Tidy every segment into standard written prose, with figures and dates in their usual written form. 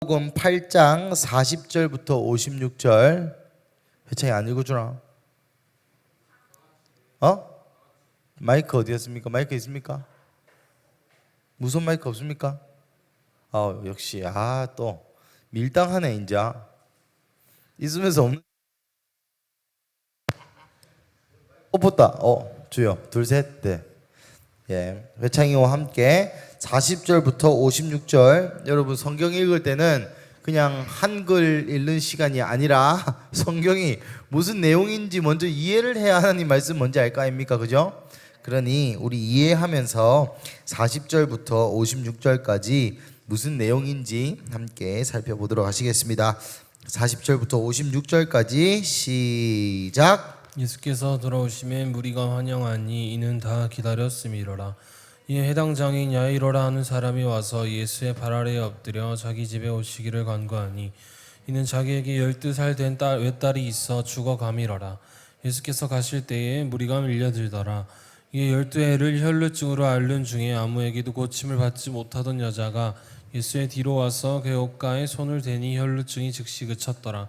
마가복음 8장 40절부터 56절. 회창이 안 읽어주나? 마이크 어디였습니까? 마이크 있습니까? 무선 마이크 없습니까? 역시 또 밀당하네. 인자 있으면서 없는. 뽑았다. 주여. 둘, 셋. 네. 회창이와 함께 40절부터 56절. 여러분 성경 읽을 때는 그냥 한글 읽는 시간이 아니라 성경이 무슨 내용인지 먼저 이해를 해야 하나님 말씀 뭔지 알 거 아닙니까? 그죠? 그러니 우리 이해하면서 40절부터 56절까지 무슨 내용인지 함께 살펴보도록 하시겠습니다. 40절부터 56절까지 시작. 예수께서 돌아오심에 무리가 환영하니 이는 다 기다렸음이로라. 이에 해당 장인 야이로라 하는 사람이 와서 예수의 발 아래에 엎드려 자기 집에 오시기를 간구하니 이는 자기에게 12살 된 외딸이 있어 죽어가미러라. 예수께서 가실 때에 무리가 밀려들더라. 이에 12해를 혈루증으로 앓는 중에 아무에게도 고침을 받지 못하던 여자가 예수의 뒤로 와서 그 옷가에 손을 대니 혈루증이 즉시 그쳤더라.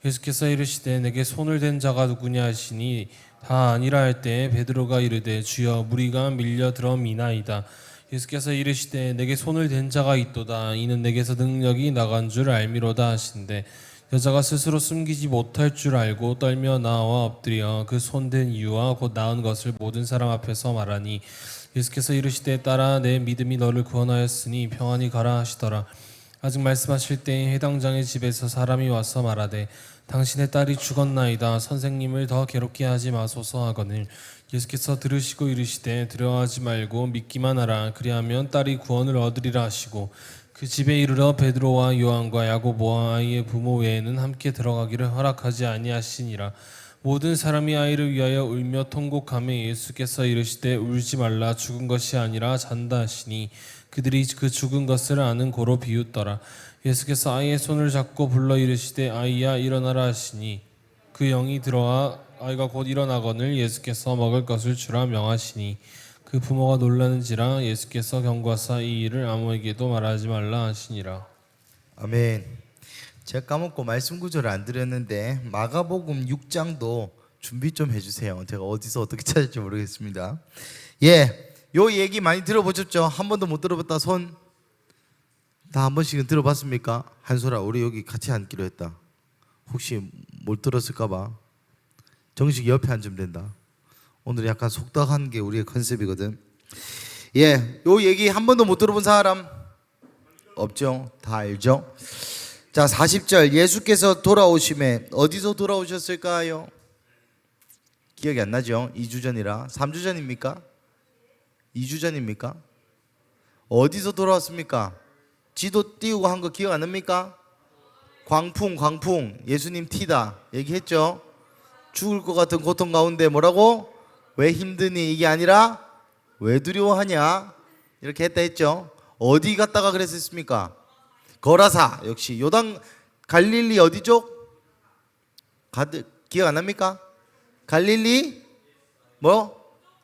예수께서 이르시되 내게 손을 댄 자가 누구냐 하시니 다 아니라 할 때에 베드로가 이르되 주여 무리가 밀려들어 미나이다. 예수께서 이르시되 내게 손을 댄 자가 있도다. 이는 내게서 능력이 나간 줄 알미로다 하신대 여자가 스스로 숨기지 못할 줄 알고 떨며 나와 엎드려 그 손댄 이유와 곧 나은 것을 모든 사람 앞에서 말하니 예수께서 이르시되 딸아 내 믿음이 너를 구원하였으니 평안히 가라 하시더라. 아직 말씀하실 때에 해당 장의 집에서 사람이 와서 말하되 당신의 딸이 죽었나이다. 선생님을 더 괴롭게 하지 마소서 하거늘 예수께서 들으시고 이르시되 두려워하지 말고 믿기만 하라. 그리하면 딸이 구원을 얻으리라 하시고 그 집에 이르러 베드로와 요한과 야고보와 아이의 부모 외에는 함께 들어가기를 허락하지 아니하시니라. 모든 사람이 아이를 위하여 울며 통곡하며 예수께서 이르시되 울지 말라. 죽은 것이 아니라 잔다 하시니 그들이 그 죽은 것을 아는 고로 비웃더라. 예수께서 아이의 손을 잡고 불러 이르시되 아이야 일어나라 하시니 그 영이 들어와 아이가 곧 일어나거늘 예수께서 먹을 것을 주라 명하시니 그 부모가 놀라는지라. 예수께서 경고하사 이 일을 아무에게도 말하지 말라 하시니라. 아멘. 제가 까먹고 말씀 구절을 안 드렸는데 마가복음 6장도 준비 좀 해주세요. 제가 어디서 어떻게 찾을지 모르겠습니다. 요 얘기 많이 들어보셨죠? 한 번도 못 들어봤다 손 다 한 번씩은 들어봤습니까? 한솔아 우리 여기 같이 앉기로 했다. 혹시 못 들었을까봐 정식 옆에 앉으면 된다. 오늘 약간 속닥한 게 우리의 컨셉이거든. 요 얘기 한 번도 못 들어본 사람 없죠? 다 알죠? 자 40절 예수께서 돌아오심에 어디서 돌아오셨을까요? 기억이 안 나죠? 2주 전이라 3주 전입니까? 2주 전입니까? 어디서 돌아왔습니까? 지도 띄우고 한 거 기억 안 납니까? 광풍 예수님 티다 얘기했죠? 죽을 것 같은 고통 가운데 뭐라고? 왜 힘드니? 이게 아니라 왜 두려워하냐? 이렇게 했다 했죠? 어디 갔다가 그랬습니까? 거라사. 역시 요단 갈릴리 어디 쪽? 기억 안 납니까? 갈릴리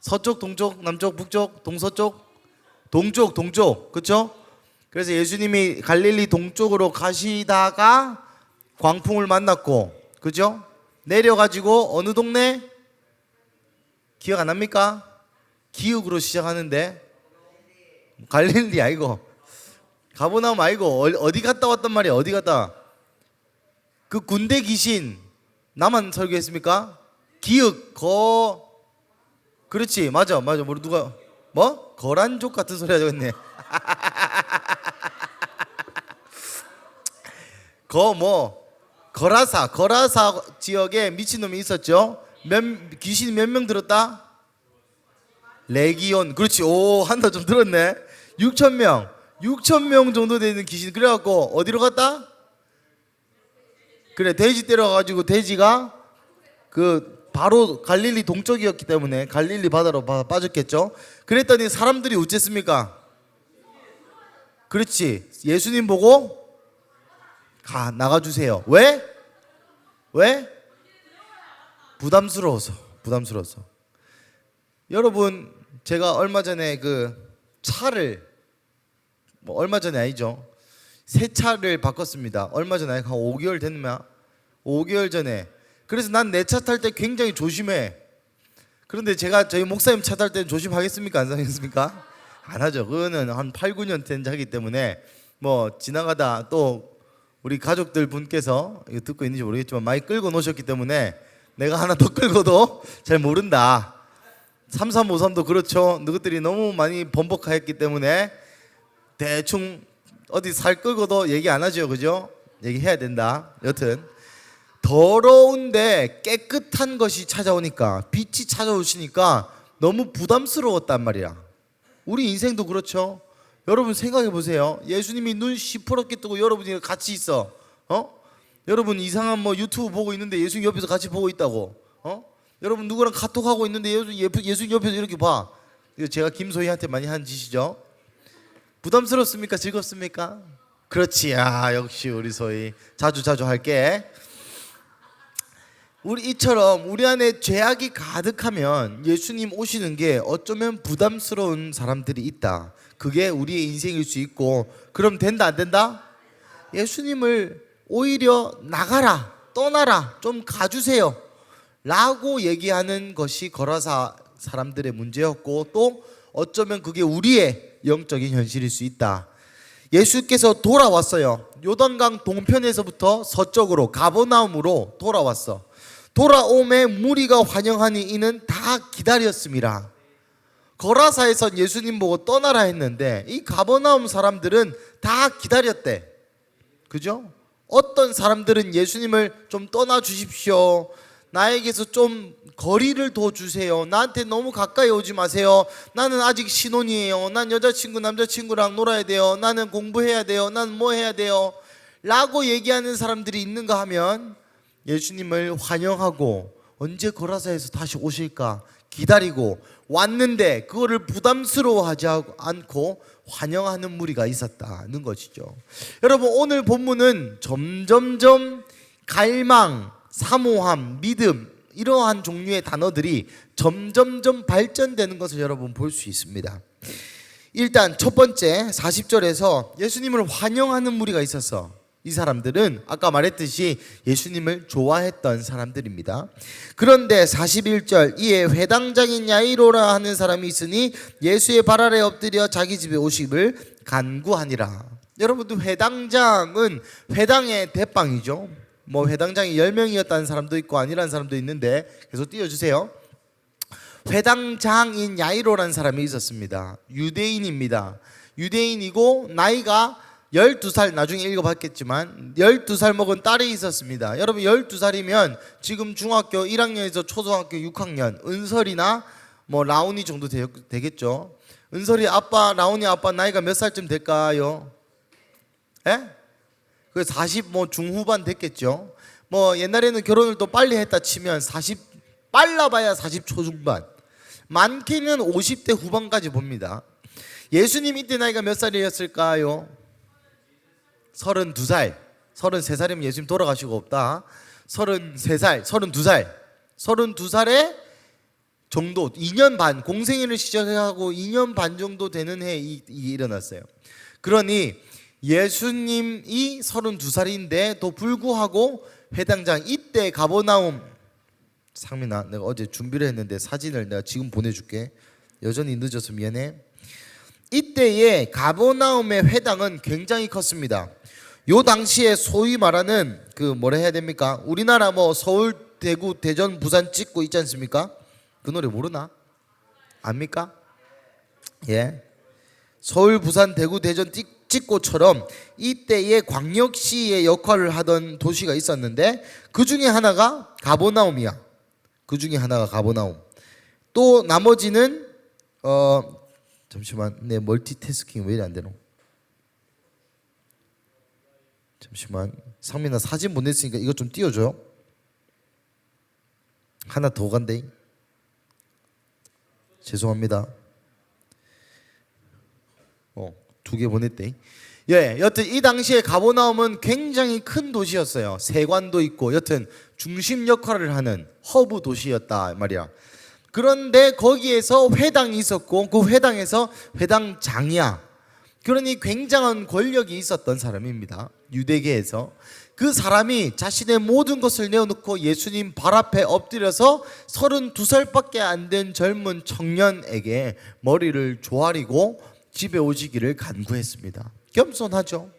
서쪽, 동쪽, 남쪽, 북쪽, 동서쪽? 동쪽. 그렇죠? 그래서 예수님이 갈릴리 동쪽으로 가시다가 광풍을 만났고, 그죠? 내려가지고 어느 동네? 기억 안 납니까? 기슭으로 시작하는데 갈릴리 아니고 가버나움 아니고 어디 갔다 왔단 말이야. 어디 갔다? 그 군대 귀신 나만 설교했습니까? 기슭 그렇지 맞아 누가 거란족 같은 소리 하자고 했네. 거라사 지역에 미친놈이 있었죠. 귀신이 몇 명 들었다? 레기온. 그렇지. 한다 좀 들었네. 6,000명 정도 되는 귀신. 그래갖고 어디로 갔다? 그래 돼지 때려가지고 돼지가 바로 갈릴리 동쪽이었기 때문에 갈릴리 바다로 빠졌겠죠. 그랬더니 사람들이 어쨌습니까? 그렇지. 예수님 보고 나가주세요. 왜? 부담스러워서. 여러분 제가 얼마 전에 그 차를 얼마 전에 아니죠. 새 차를 바꿨습니다. 얼마 전에 한 5개월 됐나? 5개월 전에. 그래서 난 내 차 탈 때 굉장히 조심해. 그런데 제가 저희 목사님 차 탈 때는 조심하겠습니까? 안 하겠습니까? 안 하죠. 그거는 한 8, 9년 된 차이기 때문에 뭐 지나가다 또 우리 가족들 분께서 이거 듣고 있는지 모르겠지만 많이 끌고 놓으셨기 때문에 내가 하나 더 끌고도 잘 모른다. 3353도 그렇죠. 너희들이 너무 많이 번복하였기 때문에 대충 어디 살 끌고도 얘기 안 하죠. 그죠? 얘기해야 된다. 여튼 더러운데 깨끗한 것이 찾아오니까, 빛이 찾아오시니까 너무 부담스러웠단 말이야. 우리 인생도 그렇죠. 여러분 생각해 보세요. 예수님이 눈 시퍼렇게 뜨고 여러분이 같이 있어. 여러분 이상한 뭐 유튜브 보고 있는데 예수님 옆에서 같이 보고 있다고. 여러분 누구랑 카톡하고 있는데 예수님 옆에서 이렇게 봐. 이거 제가 김소희한테 많이 한 짓이죠. 부담스럽습니까? 즐겁습니까? 그렇지. 아, 역시 우리 소희. 자주 할게. 우리 이처럼 우리 안에 죄악이 가득하면 예수님 오시는 게 어쩌면 부담스러운 사람들이 있다. 그게 우리의 인생일 수 있고, 그럼 된다 안 된다? 예수님을 오히려 나가라, 떠나라, 좀 가주세요 라고 얘기하는 것이 거라사 사람들의 문제였고, 또 어쩌면 그게 우리의 영적인 현실일 수 있다. 예수께서 돌아왔어요. 요단강 동편에서부터 서쪽으로 가버나움으로 돌아왔어. 돌아옴에 무리가 환영하니 이는 다 기다렸습니다. 거라사에선 예수님 보고 떠나라 했는데 이 가버나움 사람들은 다 기다렸대. 그죠? 어떤 사람들은 예수님을 좀 떠나 주십시오, 나에게서 좀 거리를 둬 주세요, 나한테 너무 가까이 오지 마세요, 나는 아직 신혼이에요, 난 여자친구 남자친구랑 놀아야 돼요, 나는 공부해야 돼요, 나는 뭐 해야 돼요 라고 얘기하는 사람들이 있는가 하면, 예수님을 환영하고 언제 거라사에서 다시 오실까 기다리고 왔는데 그거를 부담스러워하지 않고 환영하는 무리가 있었다는 것이죠. 여러분, 오늘 본문은 점점점 갈망, 사모함, 믿음, 이러한 종류의 단어들이 점점점 발전되는 것을 여러분 볼 수 있습니다. 일단 첫 번째 40절에서 예수님을 환영하는 무리가 있었어. 이 사람들은 아까 말했듯이 예수님을 좋아했던 사람들입니다. 그런데 41절, 이에 회당장인 야이로라 하는 사람이 있으니 예수의 발 아래 엎드려 자기 집에 오시기를 간구하니라. 여러분들, 회당장은 회당의 대빵이죠. 뭐 회당장이 10명이었다는 사람도 있고 아니라는 사람도 있는데 계속 띄워주세요. 회당장인 야이로라는 사람이 있었습니다. 유대인입니다. 유대인이고 나이가 12살, 나중에 읽어봤겠지만 12살 먹은 딸이 있었습니다. 여러분, 12살이면 지금 중학교 1학년에서 초등학교 6학년, 은설이나 뭐 라온이 정도 되겠죠. 은설이 아빠, 라온이 아빠 나이가 몇 살쯤 될까요? 예? 그 40 뭐 중후반 됐겠죠. 뭐 옛날에는 결혼을 또 빨리 했다 치면 40, 빨라봐야 40 초중반, 많게는 50대 후반까지 봅니다. 예수님 이때 나이가 몇 살이었을까요? 32살, 33살이면 예수님 돌아가시고 없다. 33살, 32살에 정도, 2년 반, 공생애를 시작하고 2년 반 정도 되는 해에 일어났어요. 그러니 예수님이 32살인데도 불구하고 회당장, 이때 가버나움, 상민아, 내가 어제 준비를 했는데 사진을 내가 지금 보내줄게. 여전히 늦어서 미안해. 이때의 가버나움의 회당은 굉장히 컸습니다. 요 당시에 소위 말하는 그 뭐라 해야 됩니까? 우리나라 뭐 서울, 대구, 대전, 부산 찍고 있지 않습니까? 그 노래 모르나? 압니까? 예. 서울, 부산, 대구, 대전 찍고처럼 이때의 광역시의 역할을 하던 도시가 있었는데 그 중에 하나가 가버나움이야. 그 중에 하나가 가버나움. 또 나머지는 잠시만, 내 멀티태스킹 왜 이래 안 되노? 잠시만, 상민아 사진 보냈으니까 이것 좀 띄워줘요. 하나 더 간대. 죄송합니다. 2개 보냈대. 예, 여튼 이 당시에 가버나움은 굉장히 큰 도시였어요. 세관도 있고 여튼 중심 역할을 하는 허브 도시였다 말이야. 그런데 거기에서 회당이 있었고 그 회당에서 회당장이야. 그러니 굉장한 권력이 있었던 사람입니다. 유대계에서. 그 사람이 자신의 모든 것을 내어놓고 예수님 발 앞에 엎드려서 32살밖에 안 된 젊은 청년에게 머리를 조아리고 집에 오시기를 간구했습니다. 겸손하죠.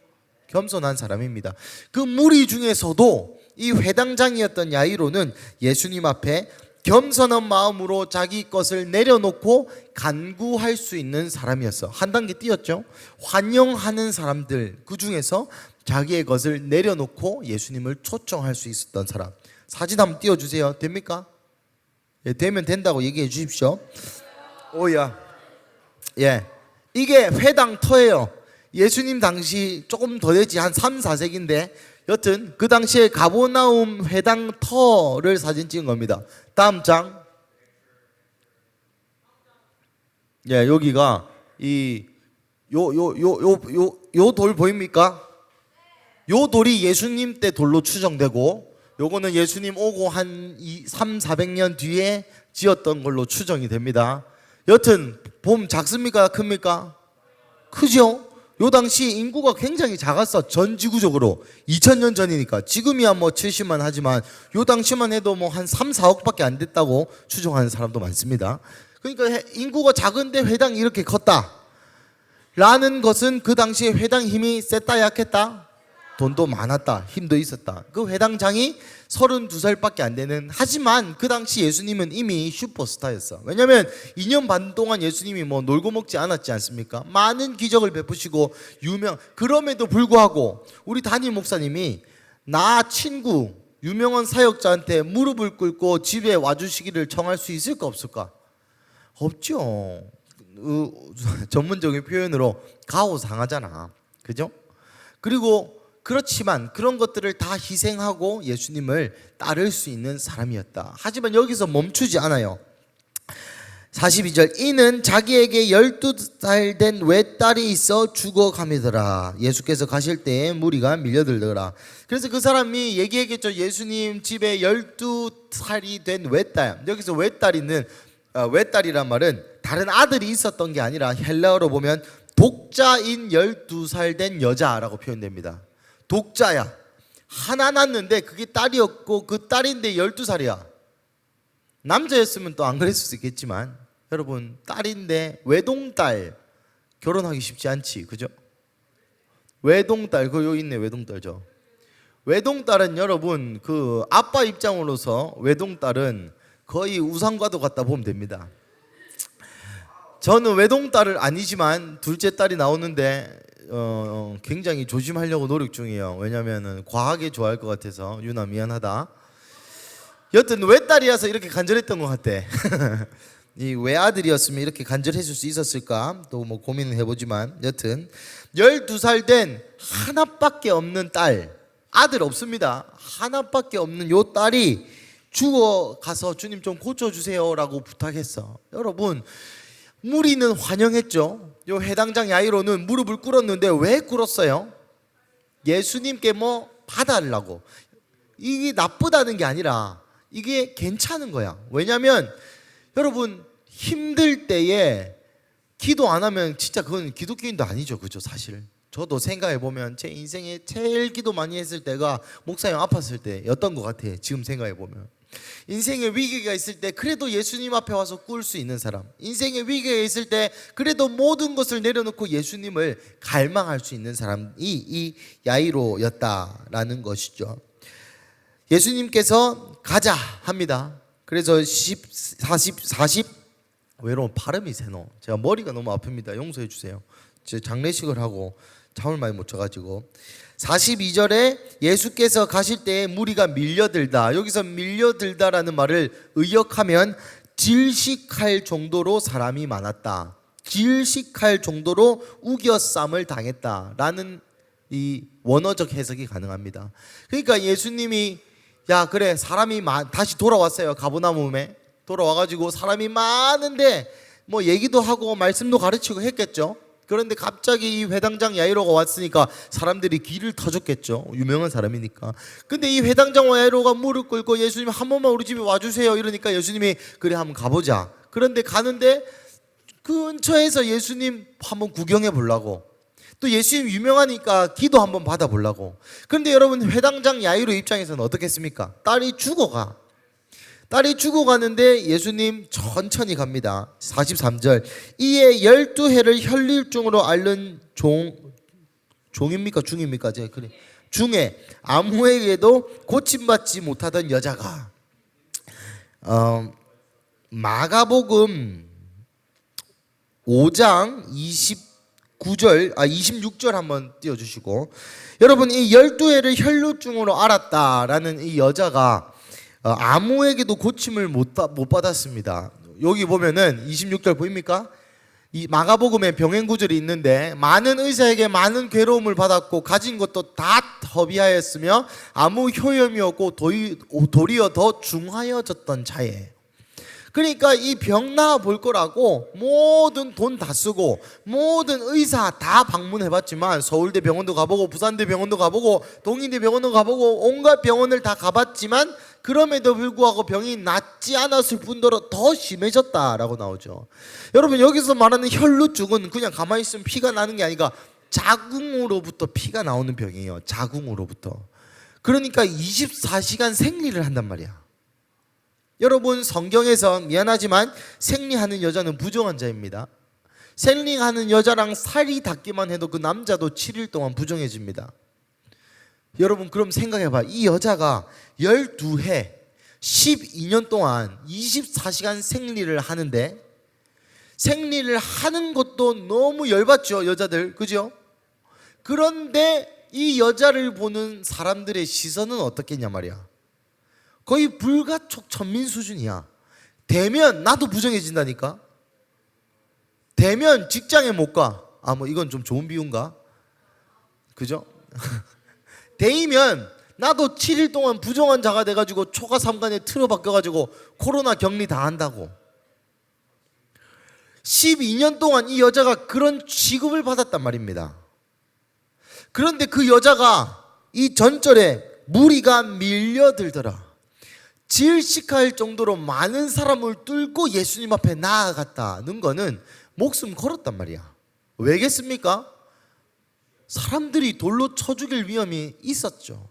겸손한 사람입니다. 그 무리 중에서도 이 회당장이었던 야이로는 예수님 앞에 겸손한 마음으로 자기 것을 내려놓고 간구할 수 있는 사람이었어. 한 단계 뛰었죠. 환영하는 사람들 그 중에서 자기의 것을 내려놓고 예수님을 초청할 수 있었던 사람. 사진 한번 띄워주세요. 됩니까? 예, 되면 된다고 얘기해 주십시오. 오야. 예, 이게 회당 터예요. 예수님 당시 조금 더 되지 한 3, 4세기인데 여튼 그 당시에 가버나움 회당 터를 사진 찍은 겁니다. 다음 장. 예, 여기가 이 요 돌 보입니까? 요 돌이 예수님 때 돌로 추정되고 요거는 예수님 오고 한 3, 400년 뒤에 지었던 걸로 추정이 됩니다. 여튼 봄 작습니까? 큽니까? 크죠? 요 당시 인구가 굉장히 작았어. 전 지구적으로 2000년 전이니까. 지금이야 뭐 70만 하지만 요 당시만 해도 뭐 한 3, 4억밖에 안 됐다고 추정하는 사람도 많습니다. 그러니까 인구가 작은데 회당이 이렇게 컸다 라는 것은 그 당시에 회당 힘이 셌다 약했다? 돈도 많았다, 힘도 있었다. 그 회당장이 32살밖에 안 되는, 하지만 그 당시 예수님은 이미 슈퍼스타였어. 왜냐면 2년 반 동안 예수님이 뭐 놀고 먹지 않았지 않습니까? 많은 기적을 베푸시고 그럼에도 불구하고 우리 담임 목사님이 나 친구 유명한 사역자한테 무릎을 꿇고 집에 와주시기를 청할 수 있을까 없을까? 없죠. 전문적인 표현으로 가오상하잖아, 그죠? 그리고 그렇지만 그런 것들을 다 희생하고 예수님을 따를 수 있는 사람이었다. 하지만 여기서 멈추지 않아요. 42절, 이는 자기에게 12살 된 외딸이 있어 죽어가미더라. 예수께서 가실 때에 무리가 밀려들더라. 그래서 그 사람이 얘기했겠죠. 예수님 집에 12살이 된 외딸. 여기서 외딸이란 말은 다른 아들이 있었던 게 아니라 헬라어로 보면 독자인 12살 된 여자라고 표현됩니다. 독자야. 하나 낳았는데 그게 딸이었고 그 딸인데 12살이야. 남자였으면 또 안 그랬을 수 있겠지만 여러분, 딸인데 외동딸 결혼하기 쉽지 않지, 그죠? 외동딸, 그 여기 있네, 외동딸죠. 외동딸은 여러분, 그 아빠 입장으로서 외동딸은 거의 우상과도 같다 보면 됩니다. 저는 외동딸을 아니지만 둘째 딸이 나오는데 굉장히 조심하려고 노력 중이에요. 왜냐면은 과하게 좋아할 것 같아서. 유나 미안하다. 여튼 외딸이라서 이렇게 간절했던 것 같아. 이 외아들이었으면 이렇게 간절했을 수 있었을까 또 뭐 고민을 해보지만, 여튼 12살 된 하나밖에 없는 딸, 아들 없습니다. 하나밖에 없는 요 딸이 죽어가서 주님 좀 고쳐주세요 라고 부탁했어. 여러분, 무리는 환영했죠. 요 해당장 야이로는 무릎을 꿇었는데 왜 꿇었어요? 예수님께 뭐 받아달라고. 이게 나쁘다는 게 아니라 이게 괜찮은 거야. 왜냐면 여러분, 힘들 때에 기도 안 하면 진짜 그건 기독교인도 아니죠, 그죠? 사실 저도 생각해 보면 제 인생에 제일 기도 많이 했을 때가 목사님 아팠을 때였던 것 같아. 지금 생각해 보면 인생에 위기가 있을 때 그래도 예수님 앞에 와서 꿀 수 있는 사람, 인생에 위기가 있을 때 그래도 모든 것을 내려놓고 예수님을 갈망할 수 있는 사람이 이 야이로였다라는 것이죠. 예수님께서 가자 합니다. 그래서 40 외로운 발음이 새노. 제가 머리가 너무 아픕니다. 용서해 주세요. 제 장례식을 하고 잠을 많이 못 자가지고. 42절에 예수께서 가실 때에 무리가 밀려들다. 여기서 밀려들다라는 말을 의역하면 질식할 정도로 사람이 많았다, 질식할 정도로 우겨쌈을 당했다라는 이 원어적 해석이 가능합니다. 그러니까 예수님이 야 그래 사람이 다시 돌아왔어요. 가버나움에 돌아와가지고 사람이 많은데 뭐 얘기도 하고 말씀도 가르치고 했겠죠. 그런데 갑자기 이 회당장 야이로가 왔으니까 사람들이 귀를 터줬겠죠. 유명한 사람이니까. 근데 이 회당장 야이로가 무릎 꿇고 예수님 한 번만 우리 집에 와주세요 이러니까 예수님이 그래 한번 가보자. 그런데 가는데 그 근처에서 예수님 한번 구경해 보려고, 또 예수님 유명하니까 기도 한번 받아보려고. 그런데 여러분, 회당장 야이로 입장에서는 어떻겠습니까? 딸이 죽어가는데 예수님 천천히 갑니다. 43절, 이에 12해를 혈류증으로 앓는 종입니까? 중입니까? 그래. 중에 아무에게도 고침받지 못하던 여자가, 마가복음 5장 26절 한번 띄워주시고, 여러분, 이 12해를 혈류증으로 앓았다라는 이 여자가 아무에게도 고침을 못 받았습니다. 여기 보면은 26절 보입니까? 이 마가복음에 병행 구절이 있는데, 많은 의사에게 많은 괴로움을 받았고 가진 것도 다 허비하였으며 아무 효염이 없고 도리어 더 중하여졌던 자에. 그러니까 이 병 나아 볼 거라고 모든 돈 다 쓰고 모든 의사 다 방문해봤지만, 서울대 병원도 가보고 부산대 병원도 가보고 동인대 병원도 가보고 온갖 병원을 다 가봤지만 그럼에도 불구하고 병이 낫지 않았을 뿐더러 더 심해졌다라고 나오죠. 여러분, 여기서 말하는 혈루증은 그냥 가만히 있으면 피가 나는 게 아니라 자궁으로부터 피가 나오는 병이에요. 자궁으로부터. 그러니까 24시간 생리를 한단 말이야. 여러분, 성경에서 미안하지만 생리하는 여자는 부정한 자입니다. 생리하는 여자랑 살이 닿기만 해도 그 남자도 7일 동안 부정해집니다. 여러분, 그럼 생각해봐. 이 여자가 12해 12년 동안 24시간 생리를 하는데, 생리를 하는 것도 너무 열받죠, 여자들. 그죠? 그런데 이 여자를 보는 사람들의 시선은 어떻겠냐 말이야. 거의 불가촉 천민 수준이야. 되면 나도 부정해진다니까. 되면 직장에 못 가. 뭐 이건 좀 좋은 비유인가? 그죠? 되면 나도 7일 동안 부정한 자가 돼가지고 초가 삼간에 틀어박혀가지고 코로나 격리 다 한다고. 12년 동안 이 여자가 그런 취급을 받았단 말입니다. 그런데 그 여자가 이 전절에 무리가 밀려들더라. 질식할 정도로 많은 사람을 뚫고 예수님 앞에 나아갔다는 거는 목숨 걸었단 말이야. 왜겠습니까? 사람들이 돌로 쳐 죽일 위험이 있었죠.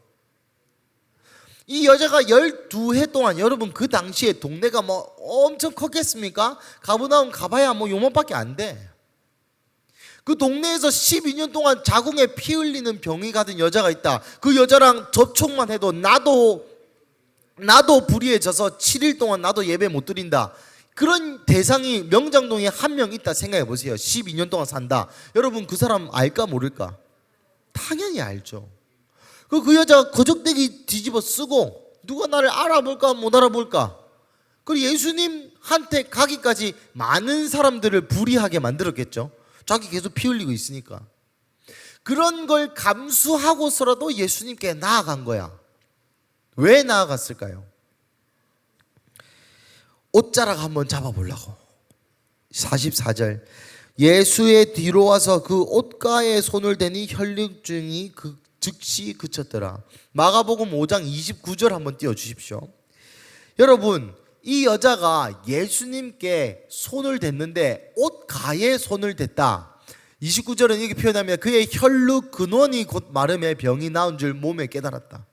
이 여자가 12해 동안, 여러분, 그 당시에 동네가 뭐 엄청 컸겠습니까? 가보나움 가봐야 뭐 요만밖에 안 돼. 그 동네에서 12년 동안 자궁에 피 흘리는 병이 가든 여자가 있다. 그 여자랑 접촉만 해도 나도 불의해져서 7일 동안 나도 예배 못 드린다. 그런 대상이 명장동에 한 명 있다 생각해 보세요. 12년 동안 산다. 여러분, 그 사람 알까 모를까? 당연히 알죠. 그 여자가 거적대기 뒤집어 쓰고 누가 나를 알아볼까 못 알아볼까? 그리고 예수님한테 가기까지 많은 사람들을 불의하게 만들었겠죠. 자기 계속 피 흘리고 있으니까. 그런 걸 감수하고서라도 예수님께 나아간 거야. 왜 나아갔을까요? 옷자락 한번 잡아보려고. 44절, 예수의 뒤로 와서 그 옷가에 손을 대니 혈류증이 즉시 그쳤더라. 마가복음 5장 29절 한번 띄워주십시오. 여러분, 이 여자가 예수님께 손을 댔는데 옷가에 손을 댔다. 29절은 이렇게 표현하면 그의 혈루 근원이 곧 마름에 병이 나은 줄 몸에 깨달았다.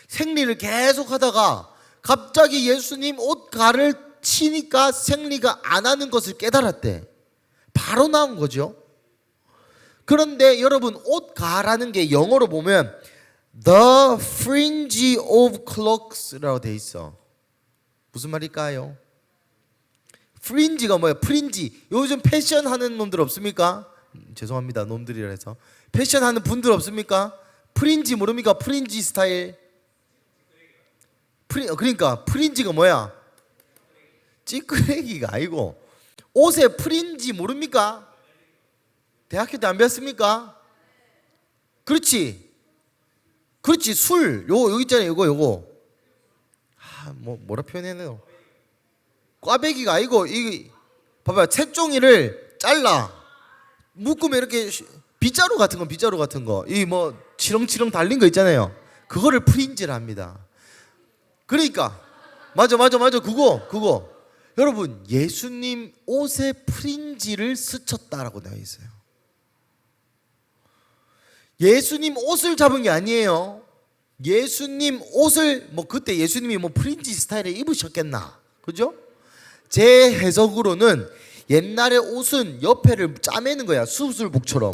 생리를 계속 하다가 갑자기 예수님 옷가를 치니까 생리가 안 하는 것을 깨달았대. 바로 나온 거죠. 그런데 여러분, 옷가라는 게 영어로 보면 The fringe of cloaks라고 돼 있어. 무슨 말일까요? 프린지가 뭐야? 프린지. 요즘 패션 하는 놈들 없습니까? 죄송합니다, 놈들이라 해서. 패션 하는 분들 없습니까? 프린지 모릅니까? 프린지 스타일. 그러니까 프린지가 뭐야? 찌끄레기가 아니고, 옷에 프린지 모릅니까? 대학교 때 안 배웠습니까? 그렇지. 술. 요거 있잖아요. 요거. 뭐라 표현해요? 꽈배기가 아니고, 이 봐봐요. 색종이를 잘라 묶으면 이렇게 빗자루 같은 거, 이 뭐 치렁치렁 달린 거 있잖아요. 그거를 프린지라 합니다. 그러니까 맞아. 그거. 여러분, 예수님 옷에 프린지를 스쳤다라고 되어 있어요. 예수님 옷을 잡은 게 아니에요. 예수님 옷을 그때 예수님이 프린지 스타일에 입으셨겠나? 그죠? 제 해석으로는 옛날에 옷은 옆에를 짜매는 거야. 수술복처럼.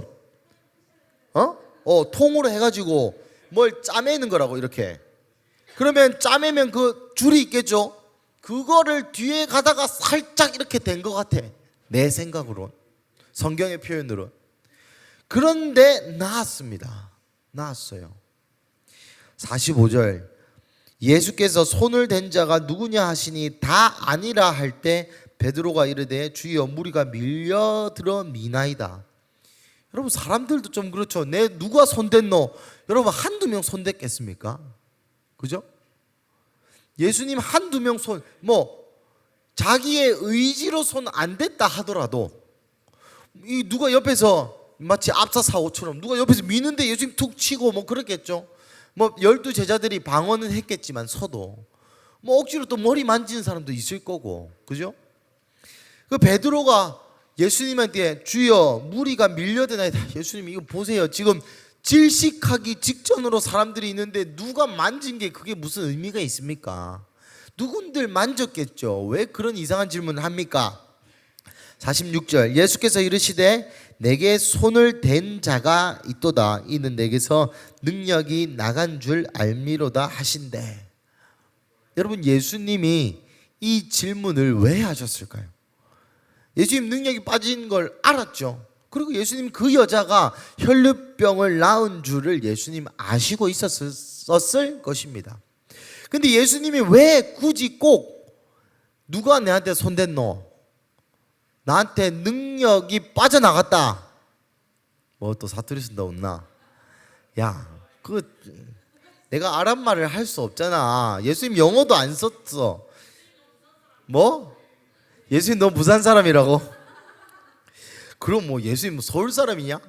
통으로 해가지고 뭘 짜매는 거라고 이렇게. 그러면 짜매면 그 줄이 있겠죠? 그거를 뒤에 가다가 살짝 이렇게 된 것 같아. 내 생각으로. 성경의 표현으로. 그런데 나았습니다. 나았어요. 45절 예수께서 손을 댄 자가 누구냐 하시니 다 아니라 할 때 베드로가 이르되 주여 무리가 밀려들어 미나이다. 여러분 사람들도 좀 그렇죠. 내 누가 손댔노? 여러분 한두 명 손댔겠습니까? 그죠? 예수님 한두 명 자기의 의지로 손 안 댔다 하더라도 이 누가 옆에서 마치 압사사고처럼 누가 옆에서 미는데 예수님 툭 치고 그랬겠죠. 12 제자들이 방언은 했겠지만 서도 억지로 또 머리 만지는 사람도 있을 거고. 그죠? 그 베드로가 예수님한테 주여 무리가 밀려드나이다. 예수님 이거 보세요. 지금 질식하기 직전으로 사람들이 있는데 누가 만진 게 그게 무슨 의미가 있습니까? 누군들 만졌겠죠. 왜 그런 이상한 질문을 합니까? 46절 예수께서 이르시되 내게 손을 댄 자가 있도다. 이는 내게서 능력이 나간 줄 알미로다 하신대. 여러분 예수님이 이 질문을 왜 하셨을까요? 예수님 능력이 빠진 걸 알았죠. 그리고 예수님 그 여자가 혈루병을 낳은 줄을 예수님 아시고 있었을 것입니다. 근데 예수님이 왜 굳이 꼭 누가 내한테 손댔노? 나한테 능력이 빠져나갔다. 또 사투리 쓴다 없나? 야, 내가 아랍말을 할 수 없잖아. 예수님 영어도 안 썼어. 예수님 너 부산 사람이라고? 그럼 예수님 서울 사람이냐?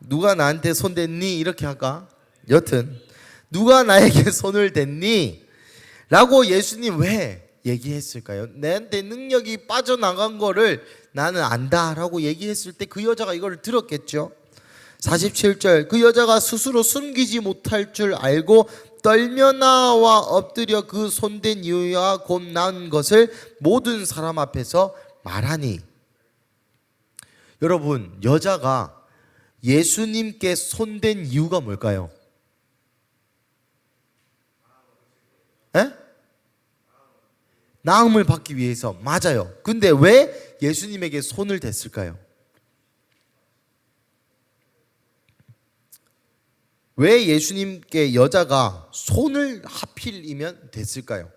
누가 나한테 손 댔니? 이렇게 할까? 여튼 누가 나에게 손을 댔니? 라고 예수님 왜 얘기했을까요? 내한테 능력이 빠져나간 거를 나는 안다 라고 얘기했을 때 그 여자가 이걸 들었겠죠. 47절 그 여자가 스스로 숨기지 못할 줄 알고 떨며 나와 엎드려 그 손댄 이유와 곧 나은 것을 모든 사람 앞에서 말하니. 여러분 여자가 예수님께 손댄 이유가 뭘까요? 에? 나음을 받기 위해서. 맞아요. 근데 왜 예수님에게 손을 댔을까요? 왜 예수님께 여자가 손을 하필이면 댔을까요?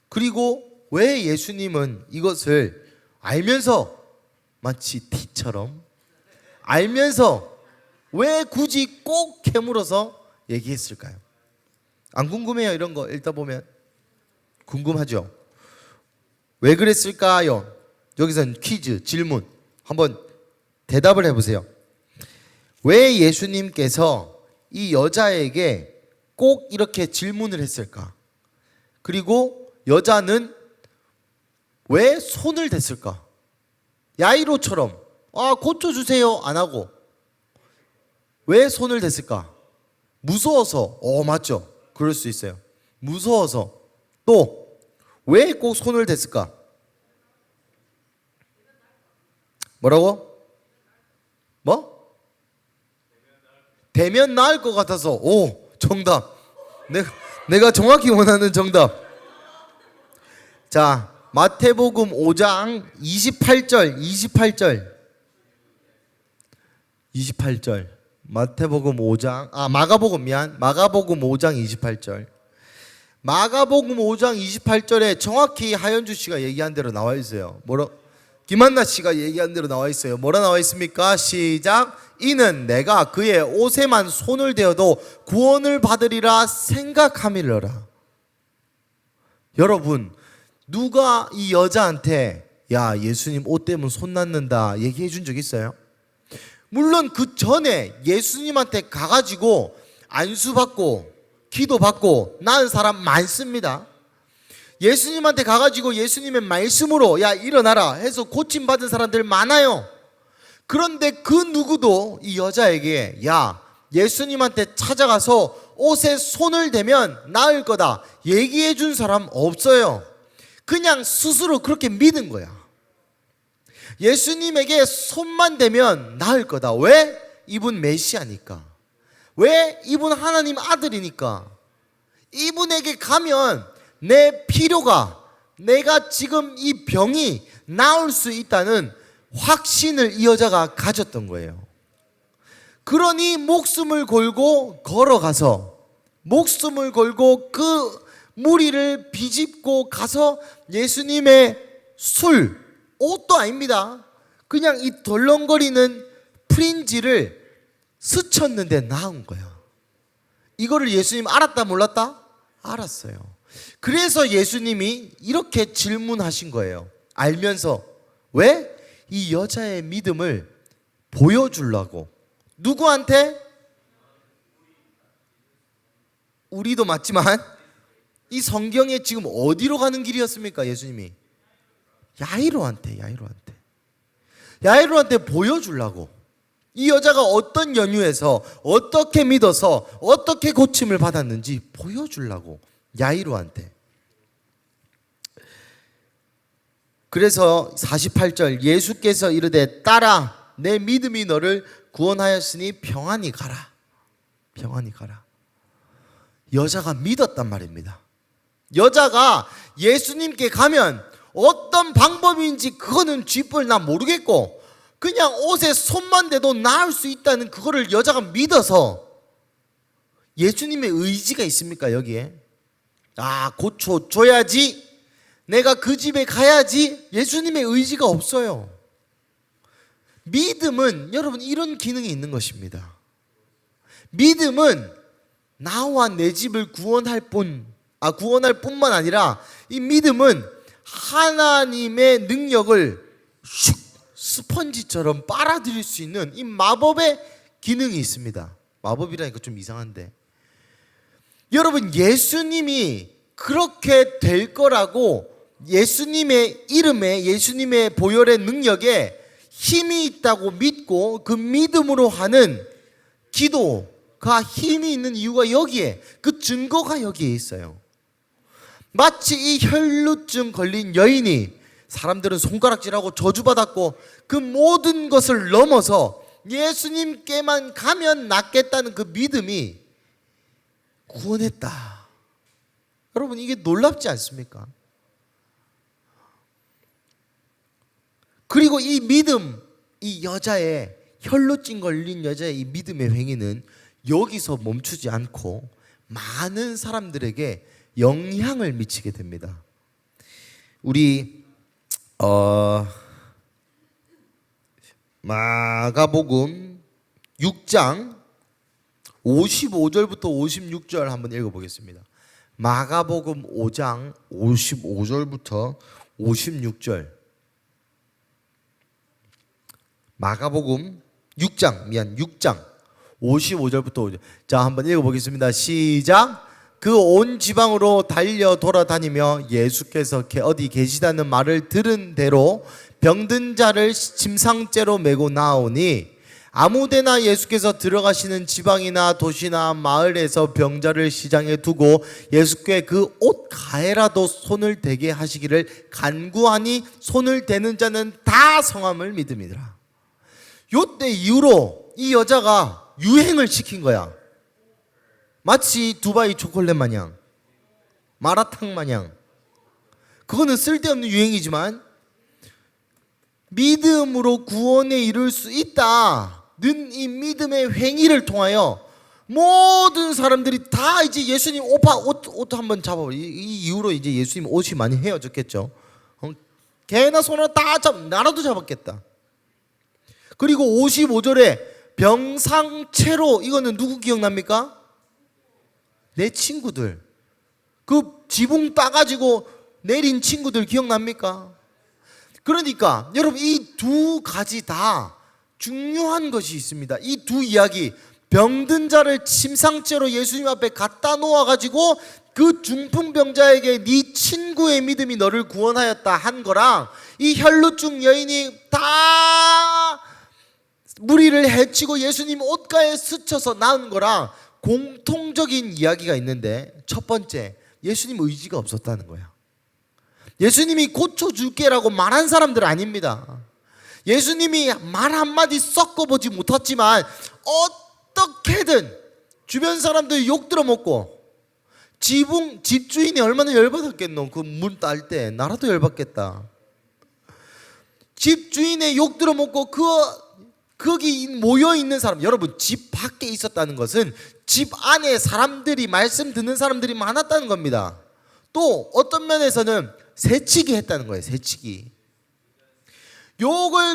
그리고 왜 예수님은 이것을 알면서 마치 티처럼 알면서 왜 굳이 꼭 캐물어서 얘기했을까요? 안 궁금해요? 이런 거 읽다 보면 궁금하죠? 왜 그랬을까요? 여기서는 퀴즈, 질문 한번 대답을 해보세요. 왜 예수님께서 이 여자에게 꼭 이렇게 질문을 했을까? 그리고 여자는 왜 손을 댔을까? 야이로처럼 고쳐주세요 안 하고 왜 손을 댔을까? 무서워서. 맞죠? 그럴 수 있어요. 무서워서. 또 왜 꼭 손을 댔을까? 뭐라고? 되면 나을 것 같아서. 정답. 내가 정확히 원하는 정답. 자, 마태복음 5장 28절. 마태복음 5장 마가복음 5장 28절. 마가복음 5장 28절에 정확히 하연주 씨가 얘기한 대로 나와 있어요. 김한나 씨가 얘기한 대로 나와 있어요. 뭐라 나와 있습니까? 시작. 이는 내가 그의 옷에만 손을 대어도 구원을 받으리라 생각함이러라. 여러분 누가 이 여자한테 야 예수님 옷 때문에 손 놨는다 얘기해 준 적 있어요? 물론 그 전에 예수님한테 가가지고 안수받고 기도받고 나은 사람 많습니다. 예수님한테 가가지고 예수님의 말씀으로 야 일어나라 해서 고침받은 사람들 많아요. 그런데 그 누구도 이 여자에게 야, 예수님한테 찾아가서 옷에 손을 대면 나을 거다 얘기해 준 사람 없어요. 그냥 스스로 그렇게 믿은 거야. 예수님에게 손만 대면 나을 거다. 왜? 이분 메시아니까. 왜? 이분 하나님 아들이니까. 이분에게 가면 내 필요가, 내가 지금 이 병이 나을 수 있다는 확신을 이 여자가 가졌던 거예요. 그러니 목숨을 걸고 걸어가서, 목숨을 걸고 그 무리를 비집고 가서 예수님의 술, 옷도 아닙니다. 그냥 이 덜렁거리는 프린지를 스쳤는데 나은 거야. 이거를 예수님 알았다 몰랐다? 알았어요. 그래서 예수님이 이렇게 질문하신 거예요. 알면서. 왜? 이 여자의 믿음을 보여주려고. 누구한테? 우리도 맞지만 이 성경에 지금 어디로 가는 길이었습니까? 예수님이 야이로한테 보여주려고. 이 여자가 어떤 연유에서 어떻게 믿어서 어떻게 고침을 받았는지 보여주려고. 야이로한테. 그래서 48절 예수께서 이르되 딸아 내 믿음이 너를 구원하였으니 평안히 가라. 평안히 가라. 여자가 믿었단 말입니다. 여자가 예수님께 가면 어떤 방법인지 그거는 쥐뿔 난 모르겠고 그냥 옷에 손만 대도 나을 수 있다는 그거를 여자가 믿어서. 예수님의 의지가 있습니까 여기에? 아, 고쳐줘야지, 내가 그 집에 가야지. 예수님의 의지가 없어요. 믿음은 여러분 이런 기능이 있는 것입니다. 믿음은 나와 내 집을 구원할 뿐만 아니라 이 믿음은 하나님의 능력을 슉 스펀지처럼 빨아들일 수 있는 이 마법의 기능이 있습니다. 마법이라니까 좀 이상한데, 여러분 예수님이 그렇게 될 거라고, 예수님의 이름에, 예수님의 보혈의 능력에 힘이 있다고 믿고 그 믿음으로 하는 기도가 힘이 있는 이유가 여기에, 그 증거가 여기에 있어요. 마치 이 혈루증 걸린 여인이 사람들은 손가락질하고 저주받았고 그 모든 것을 넘어서 예수님께만 가면 낫겠다는 그 믿음이 구원했다. 여러분 이게 놀랍지 않습니까? 그리고 이 믿음, 이 여자의 혈루증 걸린 여자의 이 믿음의 행위는 여기서 멈추지 않고 많은 사람들에게 영향을 미치게 됩니다. 우리 마가복음 6장 55절부터 56절 한번 읽어보겠습니다. 마가복음 5장 55절부터 56절. 마가복음 6장 55절부터 5절. 자, 한번 읽어보겠습니다. 시작. 그 온 지방으로 달려 돌아다니며 예수께서 어디 계시다는 말을 들은 대로 병든 자를 침상째로 메고 나오니 아무데나 예수께서 들어가시는 지방이나 도시나 마을에서 병자를 시장에 두고 예수께 그 옷 가에라도 손을 대게 하시기를 간구하니 손을 대는 자는 다 성함을 믿음이더라. 요때 이후로 이 여자가 유행을 시킨 거야. 마치 두바이 초콜릿 마냥, 마라탕 마냥. 그거는 쓸데없는 유행이지만 믿음으로 구원에 이룰 수 있다는 이 믿음의 행위를 통하여 모든 사람들이 다 이제 예수님 옷 한번 잡아봐. 이 이후로 이제 예수님 옷이 많이 헤어졌겠죠. 개나 소나 다 나라도 잡았겠다. 그리고 55절에 병상체로, 이거는 누구 기억납니까? 내 친구들, 그 지붕 따가지고 내린 친구들 기억납니까? 그러니까 여러분 이 두 가지 다 중요한 것이 있습니다. 이 두 이야기, 병든 자를 침상째로 예수님 앞에 갖다 놓아가지고 그 중풍병자에게 네 친구의 믿음이 너를 구원하였다 한 거랑 이 혈루증 여인이 다 무리를 해치고 예수님 옷가에 스쳐서 나온 거랑 공통적인 이야기가 있는데, 첫 번째, 예수님 의지가 없었다는 거야. 예수님이 고쳐줄게라고 말한 사람들 아닙니다. 예수님이 말 한마디 섞어보지 못했지만 어떻게든 주변 사람들 욕 들어먹고, 집주인이 얼마나 열받았겠노. 그 문 딸 때 나라도 열받겠다. 집주인의 욕 들어먹고 거기 모여있는 사람, 여러분 집 밖에 있었다는 것은 집 안에 사람들이, 말씀 듣는 사람들이 많았다는 겁니다. 또 어떤 면에서는 새치기 했다는 거예요. 새치기.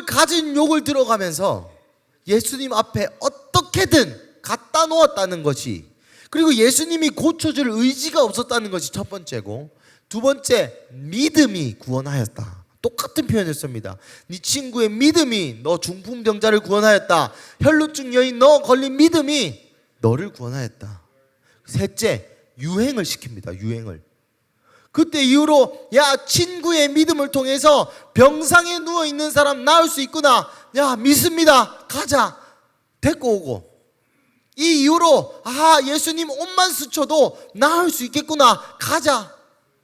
가진 욕을 들어가면서 예수님 앞에 어떻게든 갖다 놓았다는 것이, 그리고 예수님이 고쳐줄 의지가 없었다는 것이 첫 번째고, 두 번째, 믿음이 구원하였다. 똑같은 표현을 씁니다. 네 친구의 믿음이 너 중풍병자를 구원하였다. 혈루증 여인 너 걸린 믿음이 너를 구원하였다. 셋째, 유행을 시킵니다. 유행을. 그때 이후로 야, 친구의 믿음을 통해서 병상에 누워있는 사람 나을 수 있구나. 야, 믿습니다. 가자. 데리고 오고, 이 이후로 예수님 옷만 스쳐도 나을 수 있겠구나. 가자.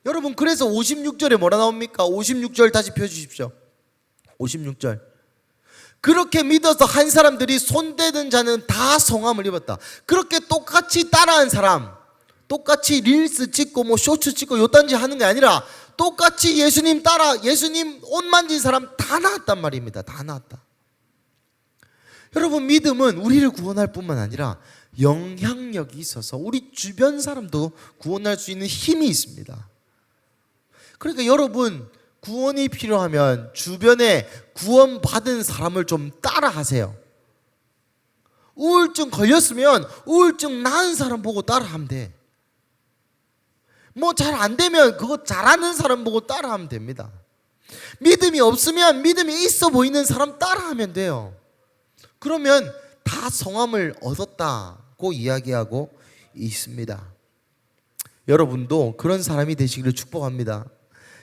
여러분, 그래서 56절에 뭐라 나옵니까? 56절 다시 펴주십시오. 56절. 그렇게 믿어서 한 사람들이 손대는 자는 다 성함을 입었다. 그렇게 똑같이 따라한 사람, 똑같이 릴스 찍고 뭐 쇼츠 찍고 요딴지 하는 게 아니라 똑같이 예수님 따라 예수님 옷 만진 사람 다 나왔단 말입니다. 다 나왔다. 여러분, 믿음은 우리를 구원할 뿐만 아니라 영향력이 있어서 우리 주변 사람도 구원할 수 있는 힘이 있습니다. 그러니까 여러분, 구원이 필요하면 주변에 구원받은 사람을 좀 따라하세요. 우울증 걸렸으면 우울증 나은 사람 보고 따라하면 돼. 뭐 잘 안 되면 그거 잘하는 사람 보고 따라하면 됩니다. 믿음이 없으면 믿음이 있어 보이는 사람 따라하면 돼요. 그러면 다 성함을 얻었다고 이야기하고 있습니다. 여러분도 그런 사람이 되시기를 축복합니다.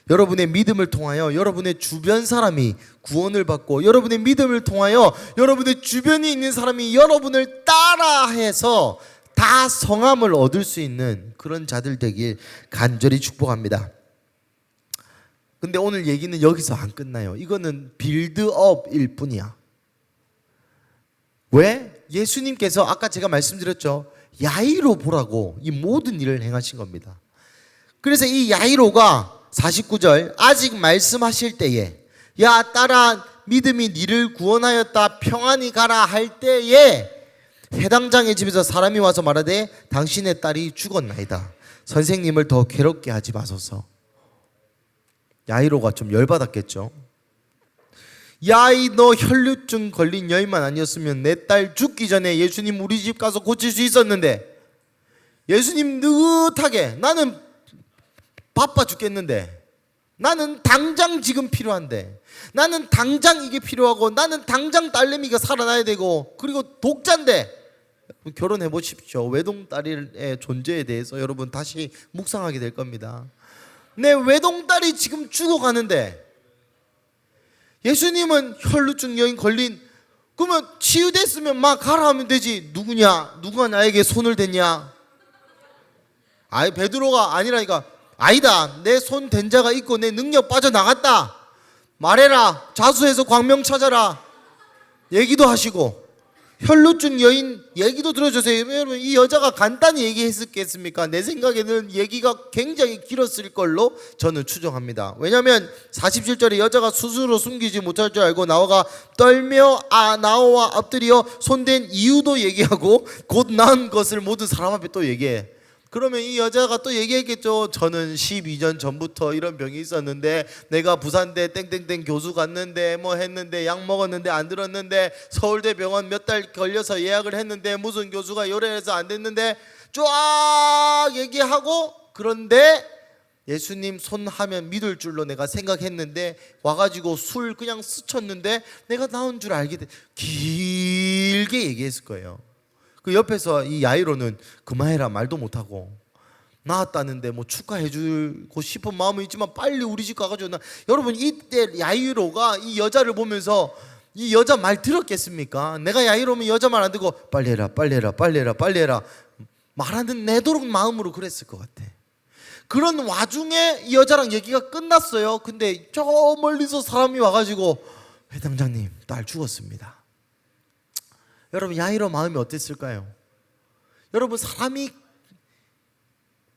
여러분의 믿음을 통하여 여러분의 주변 사람이 구원을 받고, 여러분의 믿음을 통하여 여러분의 주변에 있는 사람이 여러분을 따라해서 다 성함을 얻을 수 있는 그런 자들 되길 간절히 축복합니다. 근데 오늘 얘기는 여기서 안 끝나요. 이거는 빌드업일 뿐이야. 왜? 예수님께서 아까 제가 말씀드렸죠. 야이로 보라고 이 모든 일을 행하신 겁니다. 그래서 이 야이로가 49절, 아직 말씀하실 때에, 야, 딸아, 믿음이 니를 구원하였다, 평안히 가라 할 때에 해당장의 집에서 사람이 와서 말하되 당신의 딸이 죽었나이다. 선생님을 더 괴롭게 하지 마소서. 야이로가 좀 열받았겠죠. 야이, 너 혈루증 걸린 여인만 아니었으면 내 딸 죽기 전에 예수님 우리 집 가서 고칠 수 있었는데, 예수님 느긋하게, 나는 바빠 죽겠는데, 나는 당장 지금 필요한데, 나는 당장 이게 필요하고, 나는 당장 딸내미가 살아나야 되고, 그리고 독자인데, 결혼해 보십시오. 외동딸의 존재에 대해서 여러분 다시 묵상하게 될 겁니다. 내 외동딸이 지금 죽어가는데 예수님은 혈루증 여인 걸린, 그러면 치유됐으면 막 가라 하면 되지. 누구냐? 누가 나에게 손을 댔냐? 베드로가 아니라니까. 아니다, 내 손 댄 자가 있고 내 능력 빠져나갔다, 말해라, 자수해서 광명 찾아라 얘기도 하시고, 혈루증 여인 얘기도 들어주세요. 여러분, 이 여자가 간단히 얘기했겠습니까? 내 생각에는 얘기가 굉장히 길었을 걸로 저는 추정합니다. 왜냐하면 47절에 여자가 스스로 숨기지 못할 줄 알고 나와가 떨며 나와 엎드려 손댄 이유도 얘기하고 곧 나은 것을 모든 사람 앞에 또 얘기해. 그러면 이 여자가 또 얘기했겠죠. 저는 12년 전부터 이런 병이 있었는데, 내가 부산대 땡땡땡 교수 갔는데 뭐 했는데 약 먹었는데 안 들었는데, 서울대 병원 몇 달 걸려서 예약을 했는데 무슨 교수가 요래해서 안 됐는데 쫙 얘기하고, 그런데 예수님 손 하면 믿을 줄로 내가 생각했는데 와가지고 술 그냥 스쳤는데 내가 나온 줄 알게 돼. 길게 얘기했을 거예요. 그 옆에서 이 야이로는 그만해라 말도 못하고, 나았다는데 뭐 축하해주고 싶은 마음은 있지만 빨리 우리 집 가가지고 여러분, 이때 야이로가 이 여자를 보면서 이 여자 말 들었겠습니까? 내가 야이로면 여자 말 안 듣고 빨리 해라 빨리 해라 빨리 해라 빨리 해라 말하는 내도록 마음으로 그랬을 것 같아. 그런 와중에 이 여자랑 얘기가 끝났어요. 근데 저 멀리서 사람이 와가지고 회당장님 딸 죽었습니다. 여러분 야이로 마음이 어땠을까요? 여러분 사람이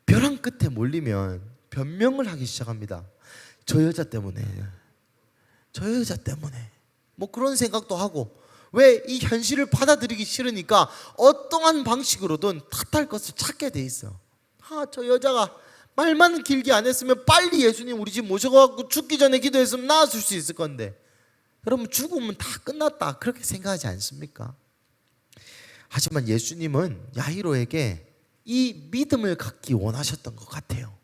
벼랑 끝에 몰리면 변명을 하기 시작합니다. 저 여자 때문에 저 여자 때문에 뭐 그런 생각도 하고 왜 이 현실을 받아들이기 싫으니까 어떠한 방식으로든 탓할 것을 찾게 돼 있어. 저 여자가 말만 길게 안 했으면 빨리 예수님 우리 집 모셔가지고 죽기 전에 기도했으면 나았을 수 있을 건데 여러분 죽으면 다 끝났다 그렇게 생각하지 않습니까? 하지만 예수님은 야이로에게 이 믿음을 갖기 원하셨던 것 같아요.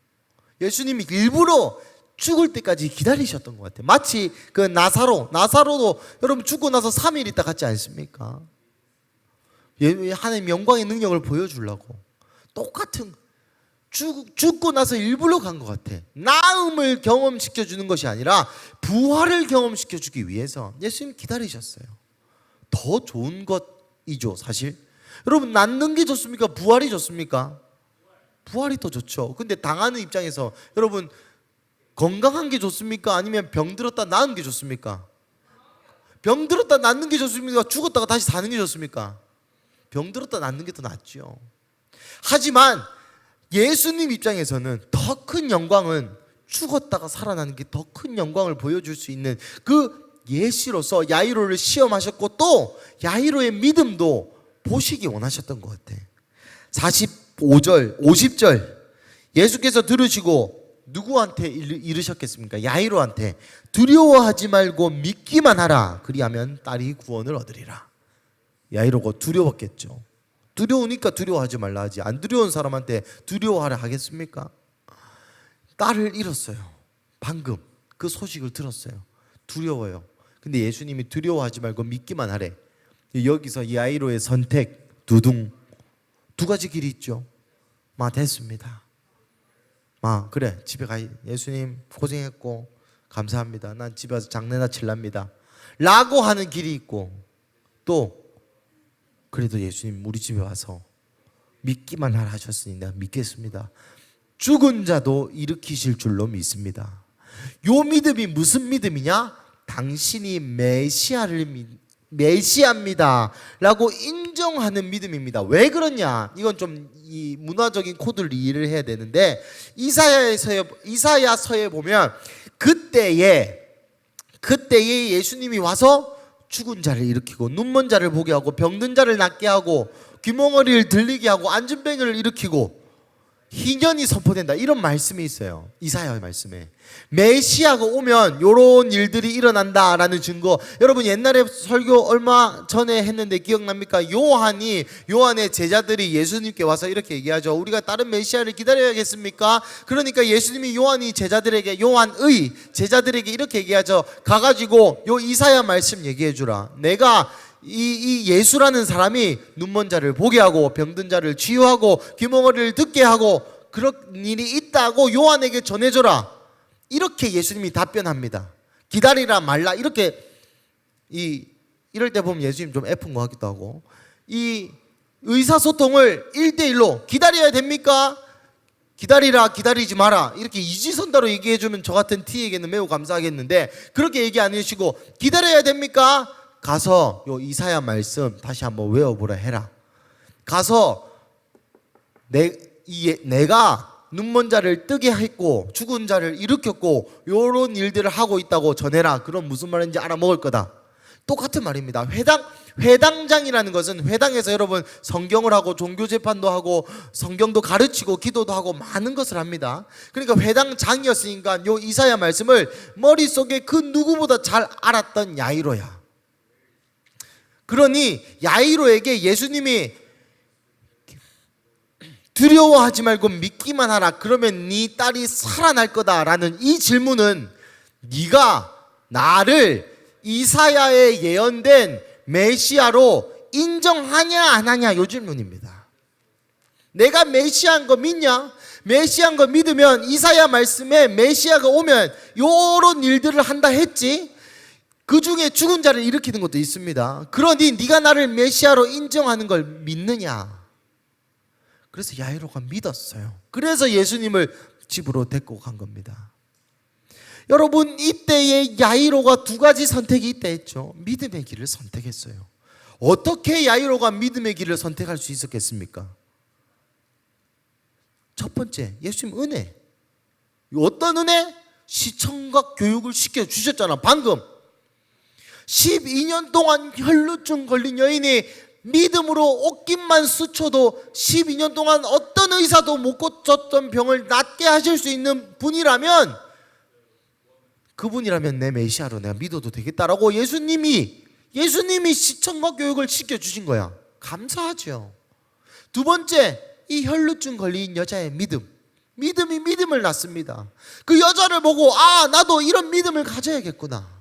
예수님이 일부러 죽을 때까지 기다리셨던 것 같아요. 마치 그 나사로도 여러분 죽고 나서 3일 있다 갔지 않습니까? 하나님의 영광의 능력을 보여주려고 똑같은 죽고 나서 일부러 간 것 같아. 나음을 경험시켜주는 것이 아니라 부활을 경험시켜주기 위해서 예수님 기다리셨어요. 더 좋은 것이죠 사실. 여러분 낫는 게 좋습니까? 부활이 좋습니까? 부활이 더 좋죠. 근데 당하는 입장에서 여러분 건강한 게 좋습니까? 아니면 병들었다 나은 게 좋습니까? 병들었다 낫는 게 좋습니까? 죽었다가 다시 사는 게 좋습니까? 병들었다 낫는 게 더 낫죠. 하지만 예수님 입장에서는 더 큰 영광은 죽었다가 살아나는 게 더 큰 영광을 보여줄 수 있는 그 예시로서 야이로를 시험하셨고 또 야이로의 믿음도 보시기 원하셨던 것 같아. 45절 50절 예수께서 들으시고 누구한테 이르셨겠습니까? 야이로한테 두려워하지 말고 믿기만 하라 그리하면 딸이 구원을 얻으리라. 야이로가 두려웠겠죠. 두려우니까 두려워하지 말라 하지 안 두려운 사람한테 두려워하라 하겠습니까? 딸을 잃었어요. 방금 그 소식을 들었어요. 두려워요. 근데 예수님이 두려워하지 말고 믿기만 하래. 여기서 야이로의 선택 두 가지 길이 있죠. 됐습니다. 그래 집에 가. 예수님 고생했고 감사합니다. 난 집에 와서 장례나 칠랍니다 라고 하는 길이 있고 또 그래도 예수님 우리 집에 와서 믿기만 하라 하셨으니 내가 믿겠습니다. 죽은 자도 일으키실 줄로 믿습니다. 요 믿음이 무슨 믿음이냐? 당신이 메시아입니다 라고 인정하는 믿음입니다. 왜 그러냐? 이건 좀 이 문화적인 코드를 이해를 해야 되는데 이사야서에 보면 그때에 예수님이 와서 죽은 자를 일으키고 눈먼 자를 보게 하고 병든 자를 낫게 하고 귀멍어리를 들리게 하고 안진뱅이를 일으키고 희년이 선포된다 이런 말씀이 있어요. 이사야 말씀에 메시아가 오면 이런 일들이 일어난다라는 증거. 여러분 옛날에 설교 얼마 전에 했는데 기억납니까? 요한의 제자들이 예수님께 와서 이렇게 얘기하죠. 우리가 다른 메시아를 기다려야겠습니까? 그러니까 예수님이 요한의 제자들에게 이렇게 얘기하죠. 가가지고 요 이사야 말씀 얘기해 주라. 내가 이 예수라는 사람이 눈먼 자를 보게 하고 병든 자를 치유하고 귀멍어리를 듣게 하고 그런 일이 있다고 요한에게 전해줘라. 이렇게 예수님이 답변합니다. 기다리라 말라. 이렇게 이럴 때 보면 예수님 좀 F인 것 같기도 하고 이 의사소통을 1대1로 기다려야 됩니까? 기다리라 기다리지 마라 이렇게 이지선다로 얘기해주면 저 같은 T에게는 매우 감사하겠는데 그렇게 얘기 안 해주시고 기다려야 됩니까? 가서 요 이사야 말씀 다시 한번 외워보라 해라. 가서 내가 눈먼 자를 뜨게 했고 죽은 자를 일으켰고 요런 일들을 하고 있다고 전해라. 그럼 무슨 말인지 알아먹을 거다. 똑같은 말입니다. 회당장이라는 것은 회당에서 여러분 성경을 하고 종교재판도 하고 성경도 가르치고 기도도 하고 많은 것을 합니다. 그러니까 회당장이었으니까 요 이사야 말씀을 머릿속에 그 누구보다 잘 알았던 야이로야. 그러니 야이로에게 예수님이 두려워하지 말고 믿기만 하라. 그러면 네 딸이 살아날 거다라는 이 질문은 네가 나를 이사야에 예언된 메시아로 인정하냐 안 하냐 요 질문입니다. 내가 메시아인 거 믿냐? 메시아인 거 믿으면 이사야 말씀에 메시아가 오면 요런 일들을 한다 했지. 그 중에 죽은 자를 일으키는 것도 있습니다. 그러니 네가 나를 메시아로 인정하는 걸 믿느냐? 그래서 야이로가 믿었어요. 그래서 예수님을 집으로 데리고 간 겁니다. 여러분, 이때에 야이로가 두 가지 선택이 있다 했죠. 믿음의 길을 선택했어요. 어떻게 야이로가 믿음의 길을 선택할 수 있었겠습니까? 첫 번째, 예수님 은혜. 어떤 은혜? 시청각 교육을 시켜주셨잖아. 방금 12년 동안 혈루증 걸린 여인이 믿음으로 옷깃만 스쳐도 12년 동안 어떤 의사도 못 고쳤던 병을 낫게 하실 수 있는 분이라면, 그분이라면 내 메시아로 내가 믿어도 되겠다라고 예수님이 시청각 교육을 시켜주신 거야. 감사하죠. 두 번째, 이 혈루증 걸린 여자의 믿음이 믿음을 낳습니다. 그 여자를 보고 나도 이런 믿음을 가져야겠구나.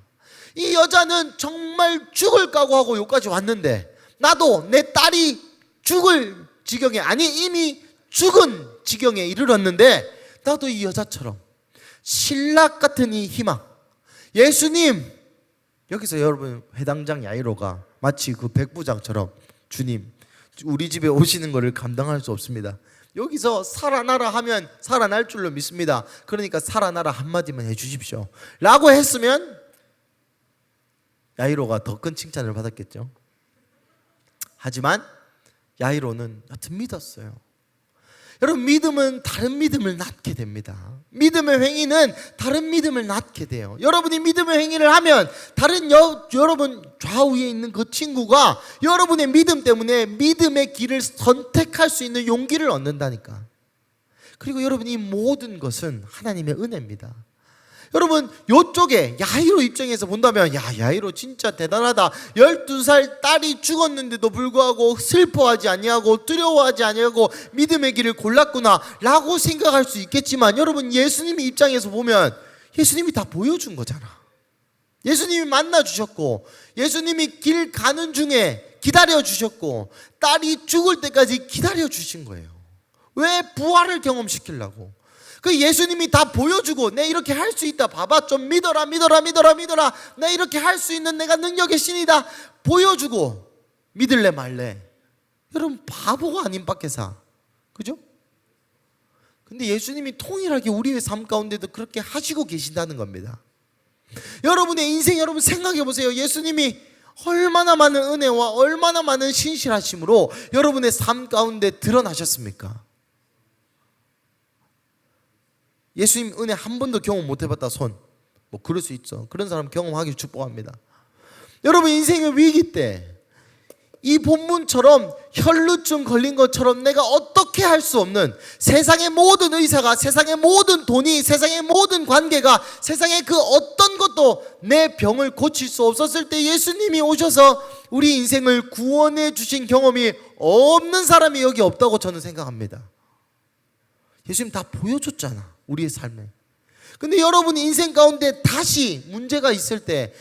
이 여자는 정말 죽을 각오하고 여기까지 왔는데 나도 내 딸이 죽을 지경에, 아니 이미 죽은 지경에 이르렀는데 나도 이 여자처럼 신락 같은 이 희망. 예수님, 여기서 여러분 회당장 야이로가 마치 그 백부장처럼 주님 우리 집에 오시는 것을 감당할 수 없습니다. 여기서 살아나라 하면 살아날 줄로 믿습니다. 그러니까 살아나라 한마디만 해주십시오 라고 했으면 야이로가 더 큰 칭찬을 받았겠죠. 하지만 야이로는 여튼 믿었어요. 여러분, 믿음은 다른 믿음을 낳게 됩니다. 믿음의 행위는 다른 믿음을 낳게 돼요. 여러분이 믿음의 행위를 하면 다른 여러분 좌우에 있는 그 친구가 여러분의 믿음 때문에 믿음의 길을 선택할 수 있는 용기를 얻는다니까. 그리고 여러분, 이 모든 것은 하나님의 은혜입니다. 여러분, 요쪽에 야이로 입장에서 본다면 야이로 진짜 대단하다. 12살 딸이 죽었는데도 불구하고 슬퍼하지 아니하고 두려워하지 아니하고 믿음의 길을 골랐구나 라고 생각할 수 있겠지만, 여러분 예수님의 입장에서 보면 예수님이 다 보여준 거잖아. 예수님이 만나주셨고 예수님이 길 가는 중에 기다려주셨고 딸이 죽을 때까지 기다려주신 거예요. 왜? 부활을 경험시키려고. 그 예수님이 다 보여주고 내 이렇게 할 수 있다. 봐봐, 좀 믿어라. 내 이렇게 할 수 있는 내가 능력의 신이다. 보여주고 믿을래 말래. 여러분, 바보가 아닌 밖에사. 그죠? 근데 예수님이 통일하게 우리의 삶 가운데도 그렇게 하시고 계신다는 겁니다. 여러분의 인생, 여러분 생각해 보세요. 예수님이 얼마나 많은 은혜와 얼마나 많은 신실하심으로 여러분의 삶 가운데 드러나셨습니까? 예수님 은혜 한 번도 경험 못 해봤다 손. 뭐 그럴 수 있죠. 그런 사람 경험하기 축복합니다. 여러분, 인생의 위기 때 이 본문처럼 혈루증 걸린 것처럼 내가 어떻게 할 수 없는, 세상의 모든 의사가, 세상의 모든 돈이, 세상의 모든 관계가, 세상의 그 어떤 것도 내 병을 고칠 수 없었을 때 예수님이 오셔서 우리 인생을 구원해 주신 경험이 없는 사람이 여기 없다고 저는 생각합니다. 예수님 다 보여줬잖아, 우리의 삶에. 근데 여러분 인생 가운데 다시 문제가 있을 때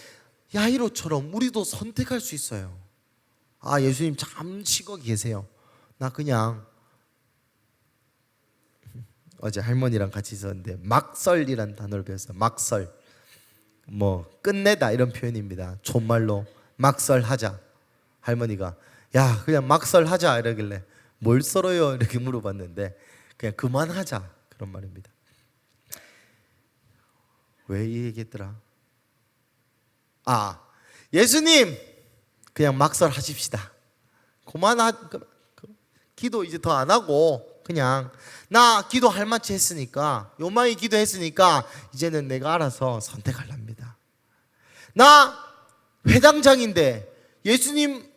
야이로처럼 우리도 선택할 수 있어요. 예수님 잠시 거기 계세요. 나 그냥 어제 할머니랑 같이 있었는데 막설이란 단어를 배웠어요. 막설, 뭐 끝내다 이런 표현입니다. 촌말로 막설하자. 할머니가 야 그냥 막설하자 이러길래 뭘 썰어요 이렇게 물어봤는데 그냥 그만하자 그런 말입니다. 왜 이 얘기했더라? 예수님 그냥 막설 하십시다. 기도 이제 더 안 하고 그냥 나 기도할 만치 했으니까, 요만히 기도했으니까 이제는 내가 알아서 선택하랍니다. 나 회당장인데 예수님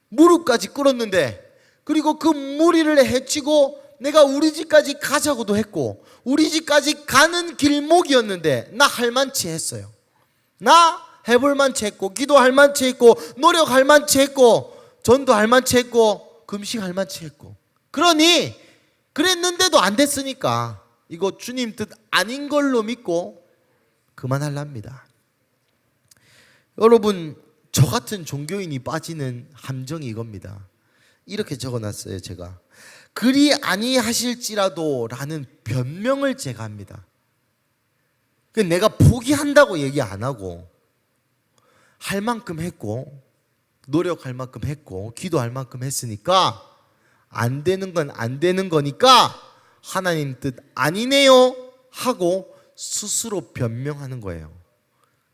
무릎까지 꿇었는데, 그리고 그 무리를 해치고 내가 우리 집까지 가자고도 했고 우리 집까지 가는 길목이었는데 나 할 만치 했어요. 나 해볼 만치 했고 기도할 만치 했고 노력할 만치 했고 전도할 만치 했고 금식할 만치 했고, 그러니 그랬는데도 안 됐으니까 이거 주님 뜻 아닌 걸로 믿고 그만하랍니다. 여러분, 저 같은 종교인이 빠지는 함정이 이겁니다. 이렇게 적어놨어요. 제가 그리 아니하실지라도 라는 변명을 제가 합니다. 내가 포기한다고 얘기 안 하고 할 만큼 했고 노력할 만큼 했고 기도할 만큼 했으니까 안 되는 건 안 되는 거니까 하나님 뜻 아니네요 하고 스스로 변명하는 거예요.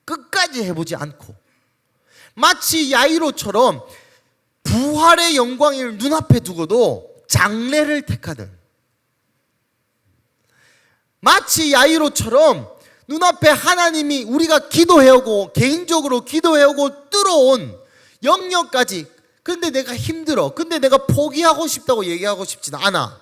끝까지 해보지 않고 마치 야이로처럼 부활의 영광을 눈앞에 두고도 장래를 택하는, 마치 야이로처럼 눈앞에 하나님이 우리가 기도해오고 개인적으로 해오고 뚫어온 영역까지, 근데 내가 힘들어, 근데 내가 포기하고 싶다고 얘기하고 싶지는 않아.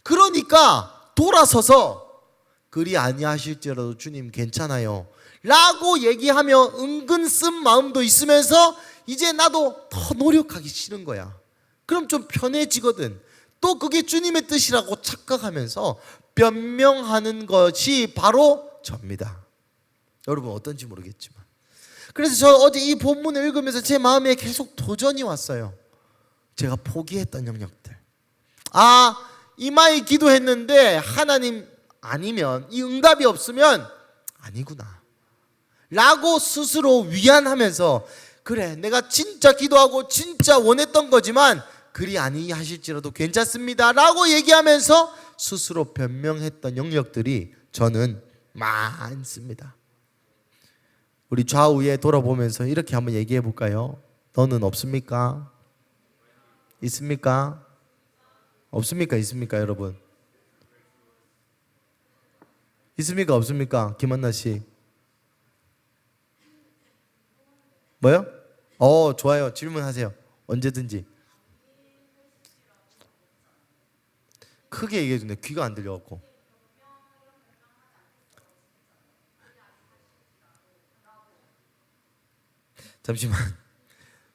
그러니까 돌아서서 그리 아니하실지라도 주님 괜찮아요 라고 얘기하며 은근 쓴 마음도 있으면서 이제 나도 더 노력하기 싫은 거야. 그럼 좀 편해지거든. 또 그게 주님의 뜻이라고 착각하면서 변명하는 것이 바로 접니다. 여러분 어떤지 모르겠지만, 그래서 저 어제 이 본문을 읽으면서 제 마음에 계속 도전이 왔어요. 제가 포기했던 영역들, 이마에 기도했는데 하나님 아니면, 이 응답이 없으면 아니구나 라고 스스로 위안하면서, 그래 내가 진짜 기도하고 진짜 원했던 거지만 그리 아니하실지라도 괜찮습니다 라고 얘기하면서 스스로 변명했던 영역들이 저는 많습니다. 우리 좌우에 돌아보면서 이렇게 한번 얘기해 볼까요? 너는 없습니까? 있습니까? 없습니까? 있습니까? 여러분 있습니까? 없습니까? 김한나 씨 뭐요? 좋아요. 질문하세요. 언제든지. 크게 얘기해 주네. 귀가 안 들려갖고. 잠시만.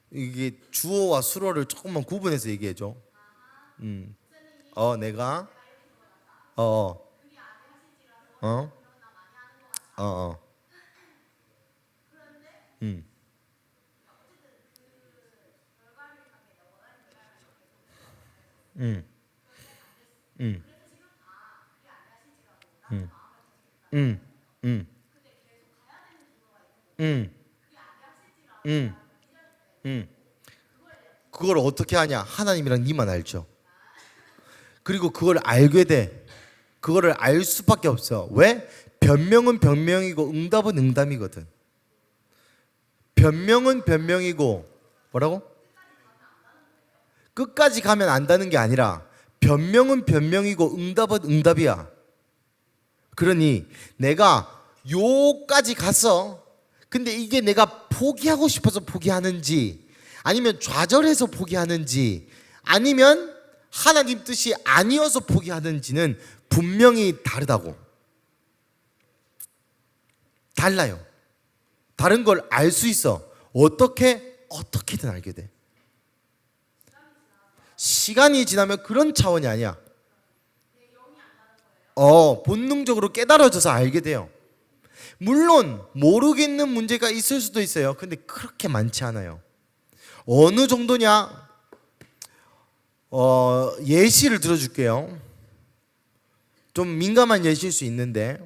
이게 주어와 수어를 조금만 구분해서 얘기해 줘. 내가 그걸 어떻게 하냐? 하나님이랑 니만 알죠. 그리고 그걸 알게 돼. 그거를 알 수밖에 없어. 왜? 변명은 변명이고 응답은 응답이거든. 변명은 변명이고 뭐라고? 끝까지 가면 안다는 게 아니라 변명은 변명이고 응답은 응답이야. 그러니 내가 요까지 갔어. 근데 이게 내가 포기하고 싶어서 포기하는지, 아니면 좌절해서 포기하는지, 아니면 하나님 뜻이 아니어서 포기하는지는 분명히 다르다고. 달라요. 다른 걸 알 수 있어. 어떻게든 알게 돼. 시간이 지나면 그런 차원이 아니야. 본능적으로 깨달아져서 알게 돼요. 물론 모르겠는 문제가 있을 수도 있어요. 근데 그렇게 많지 않아요. 어느 정도냐? 예시를 들어줄게요. 좀 민감한 예시일 수 있는데,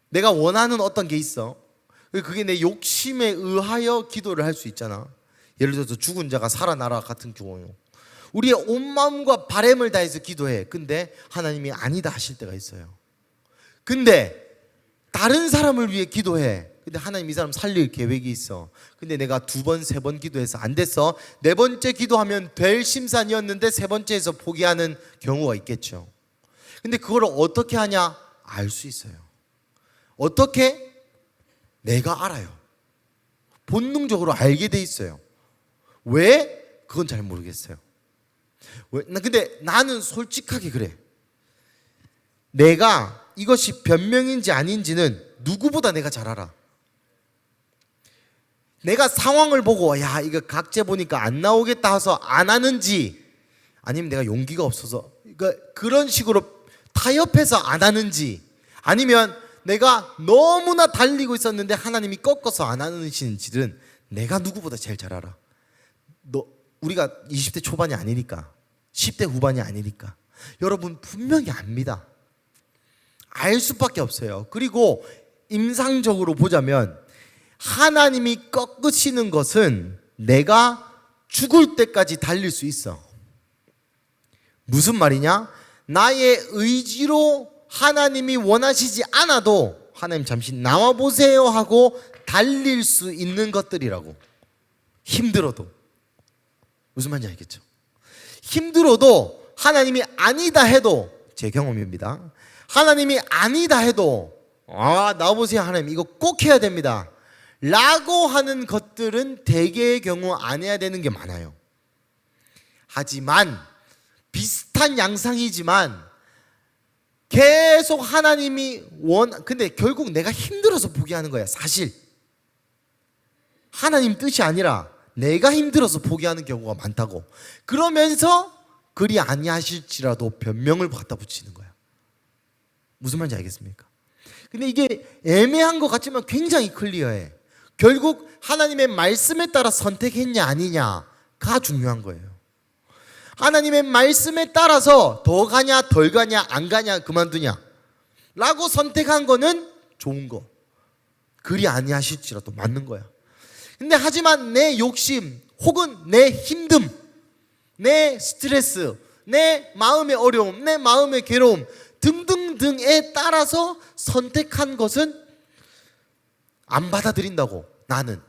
내가 원하는 어떤 게 있어. 그게 내 욕심에 의하여 기도를 할 수 있잖아. 예를 들어서 죽은 자가 살아나라 같은 경우, 우리의 온 마음과 바람을 다해서 기도해. 근데 하나님이 아니다 하실 때가 있어요. 근데 다른 사람을 위해 기도해. 근데 하나님 이 사람 살릴 계획이 있어. 근데 내가 2번, 3번 기도해서 안 됐어. 4번째 기도하면 될 심산이었는데 3번째에서 포기하는 경우가 있겠죠. 근데 그걸 어떻게 하냐? 알 수 있어요. 어떻게? 내가 알아요. 본능적으로 알게 돼 있어요. 왜? 그건 잘 모르겠어요. 근데 나는 솔직하게 그래. 내가 이것이 변명인지 아닌지는 누구보다 내가 잘 알아. 내가 상황을 보고 야 이거 각재 보니까 안 나오겠다 해서 안 하는지, 아니면 내가 용기가 없어서 그런 식으로 타협해서 안 하는지, 아니면 내가 너무나 달리고 있었는데 하나님이 꺾어서 안 하시는지는 내가 누구보다 제일 잘 알아. 우리가 20대 초반이 아니니까, 10대 후반이 아니니까 여러분 분명히 압니다. 알 수밖에 없어요. 그리고 임상적으로 보자면 하나님이 꺾으시는 것은 내가 죽을 때까지 달릴 수 있어. 무슨 말이냐? 나의 의지로 하나님이 원하시지 않아도 하나님 잠시 나와보세요 하고 달릴 수 있는 것들이라고. 힘들어도. 무슨 말인지 알겠죠? 힘들어도 하나님이 아니다 해도, 제 경험입니다, 하나님이 아니다 해도 나와보세요 하나님 이거 꼭 해야 됩니다 라고 하는 것들은 대개의 경우 안 해야 되는 게 많아요. 하지만 비슷한 양상이지만 계속 하나님이 근데 결국 내가 힘들어서 포기하는 거야. 사실 하나님 뜻이 아니라 내가 힘들어서 포기하는 경우가 많다고. 그러면서 그리 아니하실지라도 변명을 갖다 붙이는 거야. 무슨 말인지 알겠습니까? 근데 이게 애매한 것 같지만 굉장히 클리어해. 결국 하나님의 말씀에 따라 선택했냐 아니냐가 중요한 거예요. 하나님의 말씀에 따라서 더 가냐 덜 가냐 안 가냐 그만두냐 라고 선택한 거는 좋은 거, 그리 아니하실지라도 맞는 거야. 근데 하지만 내 욕심 혹은 내 힘듦, 내 스트레스, 내 마음의 어려움, 내 마음의 괴로움 등등등에 따라서 선택한 것은 안 받아들인다고. 나는.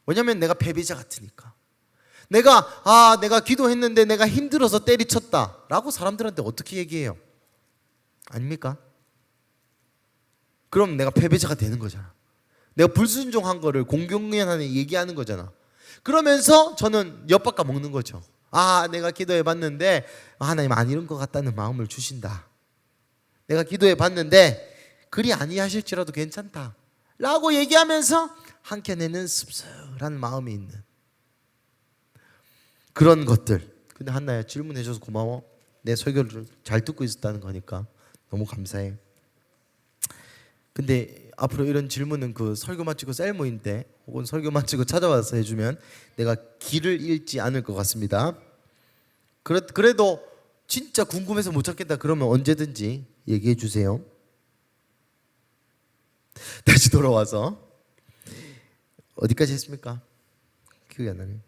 왜냐면 내가 패배자 같으니까. 내가 기도했는데 내가 힘들어서 때리쳤다 라고 사람들한테 어떻게 얘기해요? 아닙니까? 그럼 내가 패배자가 되는 거잖아. 내가 불순종한 거를 공공연하게 얘기하는 거잖아. 그러면서 저는 엿바꿔 먹는 거죠. 내가 기도해 봤는데 하나님 안 이룬 것 같다는 마음을 주신다. 내가 기도해 봤는데 그리 아니하실지라도 괜찮다 라고 얘기하면서 한켠에는 씁쓸한 마음이 있는 그런 것들. 근데 한나야, 질문해줘서 고마워. 내 설교를 잘 듣고 있었다는 거니까 너무 감사해. 근데 앞으로 이런 질문은 그 설교 마치고 셀 모임 때 혹은 설교 마치고 찾아와서 해주면 내가 길을 잃지 않을 것 같습니다. 그래도 진짜 궁금해서 못 찾겠다 그러면 언제든지 얘기해 주세요. 다시 돌아와서 어디까지 했습니까? 기억이 안 나네요.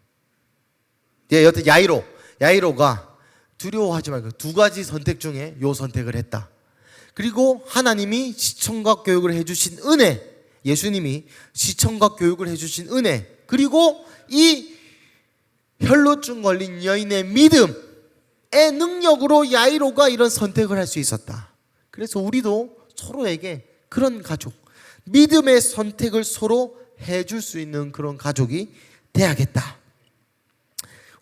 여튼 야이로가 두려워하지 말고 두 가지 선택 중에 요 선택을 했다. 그리고 하나님이 시청각 교육을 해주신 은혜, 예수님이 시청각 교육을 해주신 은혜, 그리고 이 혈루증 걸린 여인의 믿음의 능력으로 야이로가 이런 선택을 할 수 있었다. 그래서 우리도 서로에게 그런 가족, 믿음의 선택을 서로 해줄 수 있는 그런 가족이 돼야겠다.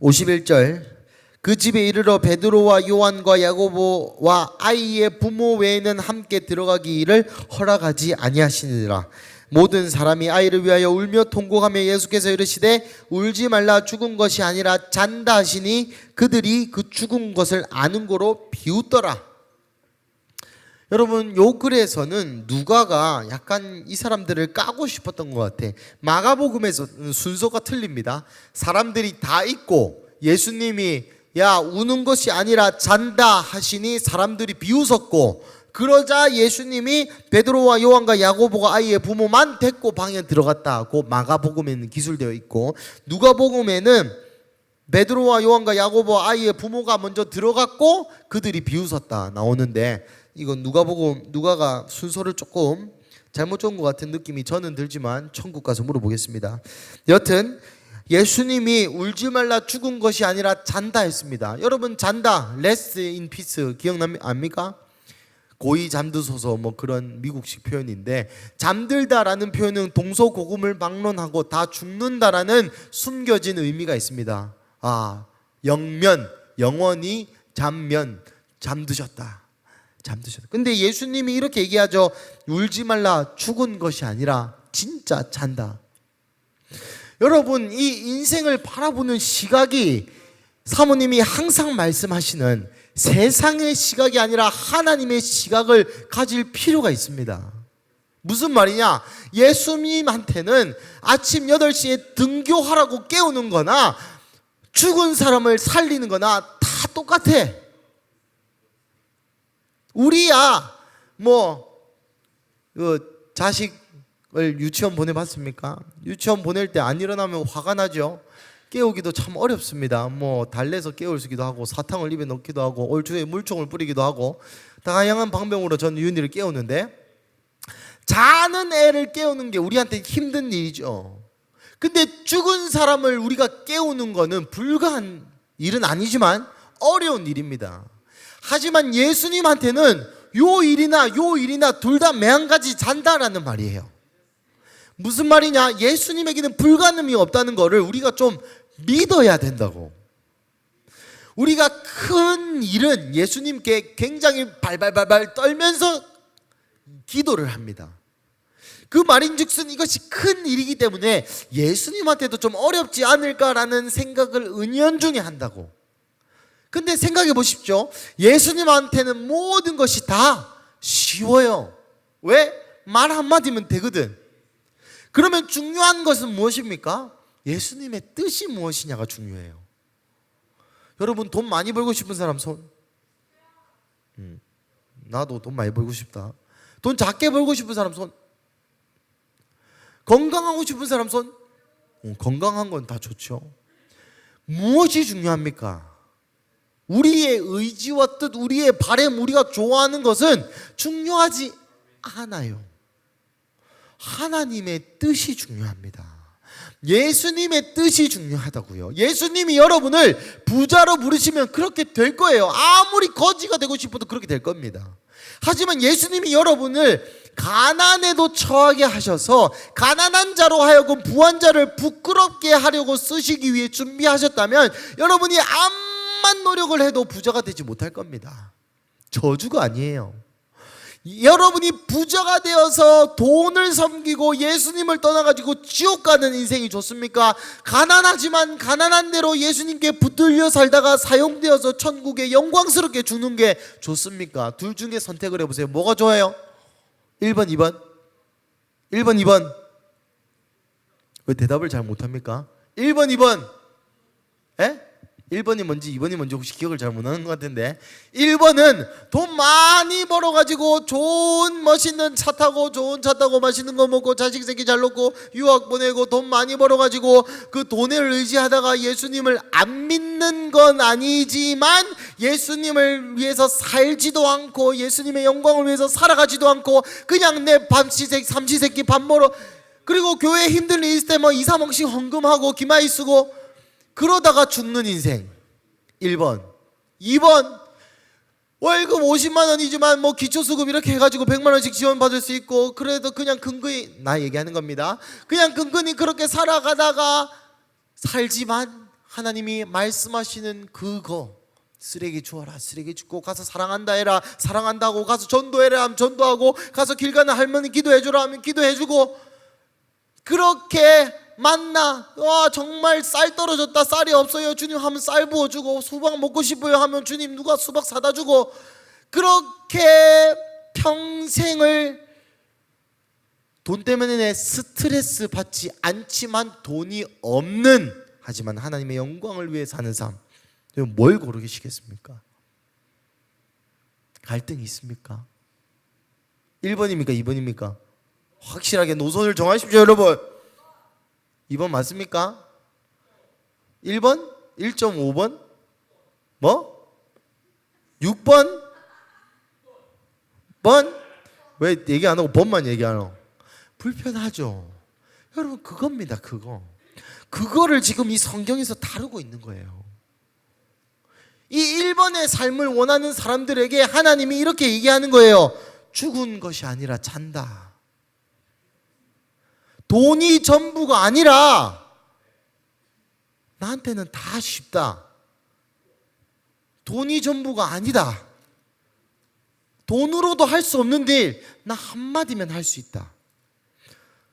51절, 그 집에 이르러 베드로와 요한과 야고보와 아이의 부모 외에는 함께 들어가기를 허락하지 아니하시니라. 모든 사람이 아이를 위하여 울며 통곡하며 예수께서 이르시되 울지 말라, 죽은 것이 아니라 잔다 하시니 그들이 그 죽은 것을 아는 거로 비웃더라. 여러분, 요 글에서는 누가가 약간 이 사람들을 까고 싶었던 것 같아. 마가복음에서는 순서가 틀립니다. 사람들이 다 있고 예수님이 야 우는 것이 아니라 잔다 하시니 사람들이 비웃었고, 그러자 예수님이 베드로와 요한과 야고보가 아이의 부모만 데리고 방에 들어갔다고 마가복음에는 기술되어 있고, 누가복음에는 베드로와 요한과 야고보와 아이의 부모가 먼저 들어갔고 그들이 비웃었다 나오는데, 이건 누가가 순서를 조금 잘못 적은 것 같은 느낌이 저는 들지만 천국 가서 물어보겠습니다. 여튼 예수님이 울지 말라, 죽은 것이 아니라 잔다 했습니다. 여러분, 잔다, rest in peace 기억납니까? 고이 잠드소서 뭐 그런 미국식 표현인데, 잠들다라는 표현은 동서고금을 막론하고 다 죽는다라는 숨겨진 의미가 있습니다. 영면, 영원히 잠면, 잠드셨다. 근데 예수님이 이렇게 얘기하죠. 울지 말라, 죽은 것이 아니라 진짜 잔다. 여러분, 이 인생을 바라보는 시각이 사모님이 항상 말씀하시는 세상의 시각이 아니라 하나님의 시각을 가질 필요가 있습니다. 무슨 말이냐? 예수님한테는 아침 8시에 등교하라고 깨우는 거나 죽은 사람을 살리는 거나 다 똑같아. 우리야 자식을 유치원 보내봤습니까? 유치원 보낼 때 안 일어나면 화가 나죠. 깨우기도 참 어렵습니다. 뭐 달래서 깨우기도 하고 사탕을 입에 넣기도 하고 얼추에 물총을 뿌리기도 하고 다양한 방법으로 전 유은이를 깨우는데, 자는 애를 깨우는 게 우리한테 힘든 일이죠. 근데 죽은 사람을 우리가 깨우는 거는 불가한 일은 아니지만 어려운 일입니다. 하지만 예수님한테는 요 일이나 둘 다 매한가지 잔다라는 말이에요. 무슨 말이냐? 예수님에게는 불가능이 없다는 거를 우리가 좀 믿어야 된다고. 우리가 큰 일은 예수님께 굉장히 발발발발 떨면서 기도를 합니다. 그 말인즉슨 이것이 큰 일이기 때문에 예수님한테도 좀 어렵지 않을까라는 생각을 은연중에 한다고. 근데 생각해 보십시오. 예수님한테는 모든 것이 다 쉬워요. 왜? 말 한마디면 되거든. 그러면 중요한 것은 무엇입니까? 예수님의 뜻이 무엇이냐가 중요해요. 여러분, 돈 많이 벌고 싶은 사람 손? 나도 돈 많이 벌고 싶다. 돈 작게 벌고 싶은 사람 손? 건강하고 싶은 사람 손? 건강한 건 다 좋죠. 무엇이 중요합니까? 우리의 의지와 뜻, 우리의 바람, 우리가 좋아하는 것은 중요하지 않아요. 하나님의 뜻이 중요합니다. 예수님의 뜻이 중요하다고요. 예수님이 여러분을 부자로 부르시면 그렇게 될 거예요. 아무리 거지가 되고 싶어도 그렇게 될 겁니다. 하지만 예수님이 여러분을 가난에도 처하게 하셔서 가난한 자로 하여금 부한 자를 부끄럽게 하려고 쓰시기 위해 준비하셨다면 여러분이 암만 노력을 해도 부자가 되지 못할 겁니다. 저주가 아니에요. 여러분이 부자가 되어서 돈을 섬기고 예수님을 떠나가지고 지옥 가는 인생이 좋습니까? 가난하지만 가난한 대로 예수님께 붙들려 살다가 사용되어서 천국에 영광스럽게 죽는 게 좋습니까? 둘 중에 선택을 해보세요. 뭐가 좋아요? 1번, 2번? 1번, 2번? 왜 대답을 잘 못합니까? 1번, 2번? 에? 1번이 뭔지 2번이 뭔지 혹시 기억을 잘 못하는 것 같은데, 1번은 돈 많이 벌어가지고 좋은 멋있는 차 타고 좋은 차 타고 맛있는 거 먹고 자식 새끼 잘 놓고 유학 보내고 돈 많이 벌어가지고 그 돈을 의지하다가 예수님을 안 믿는 건 아니지만 예수님을 위해서 살지도 않고 예수님의 영광을 위해서 살아가지도 않고 그냥 내 삼시세끼 밥 먹으러, 그리고 교회 힘든 일 있을 때 뭐 2, 3억씩 헌금하고 기마이 쓰고 그러다가 죽는 인생. 1번. 2번, 월급 50만 원이지만 뭐 기초수급 이렇게 해가지고 100만 원씩 지원받을 수 있고, 그래도 그냥 근근히, 나 얘기하는 겁니다, 그냥 근근히 그렇게 살아가다가 살지만 하나님이 말씀하시는 그거, 쓰레기 주어라, 쓰레기 줍고, 가서 사랑한다 해라, 사랑한다고, 가서 전도해라 하면 전도하고, 가서 길 가는 할머니 기도해주라 하면 기도해주고, 그렇게 만나, 와 정말 쌀 떨어졌다, 쌀이 없어요 주님 하면 쌀 부어주고, 수박 먹고 싶어요 하면 주님 누가 수박 사다 주고, 그렇게 평생을 돈 때문에 스트레스 받지 않지만 돈이 없는, 하지만 하나님의 영광을 위해 사는 삶, 뭘 고르시겠습니까? 갈등이 있습니까? 1번입니까? 2번입니까? 확실하게 노선을 정하십시오 여러분. 2번 맞습니까? 1번? 1.5번? 뭐? 6번? 번? 왜 얘기 안 하고 번만 얘기하노? 불편하죠. 여러분 그겁니다. 그거를 지금 이 성경에서 다루고 있는 거예요. 이 1번의 삶을 원하는 사람들에게 하나님이 이렇게 얘기하는 거예요. 죽은 것이 아니라 잔다. 돈이 전부가 아니라 나한테는 다 쉽다. 돈이 전부가 아니다. 돈으로도 할 수 없는 일 나 한마디면 할 수 있다.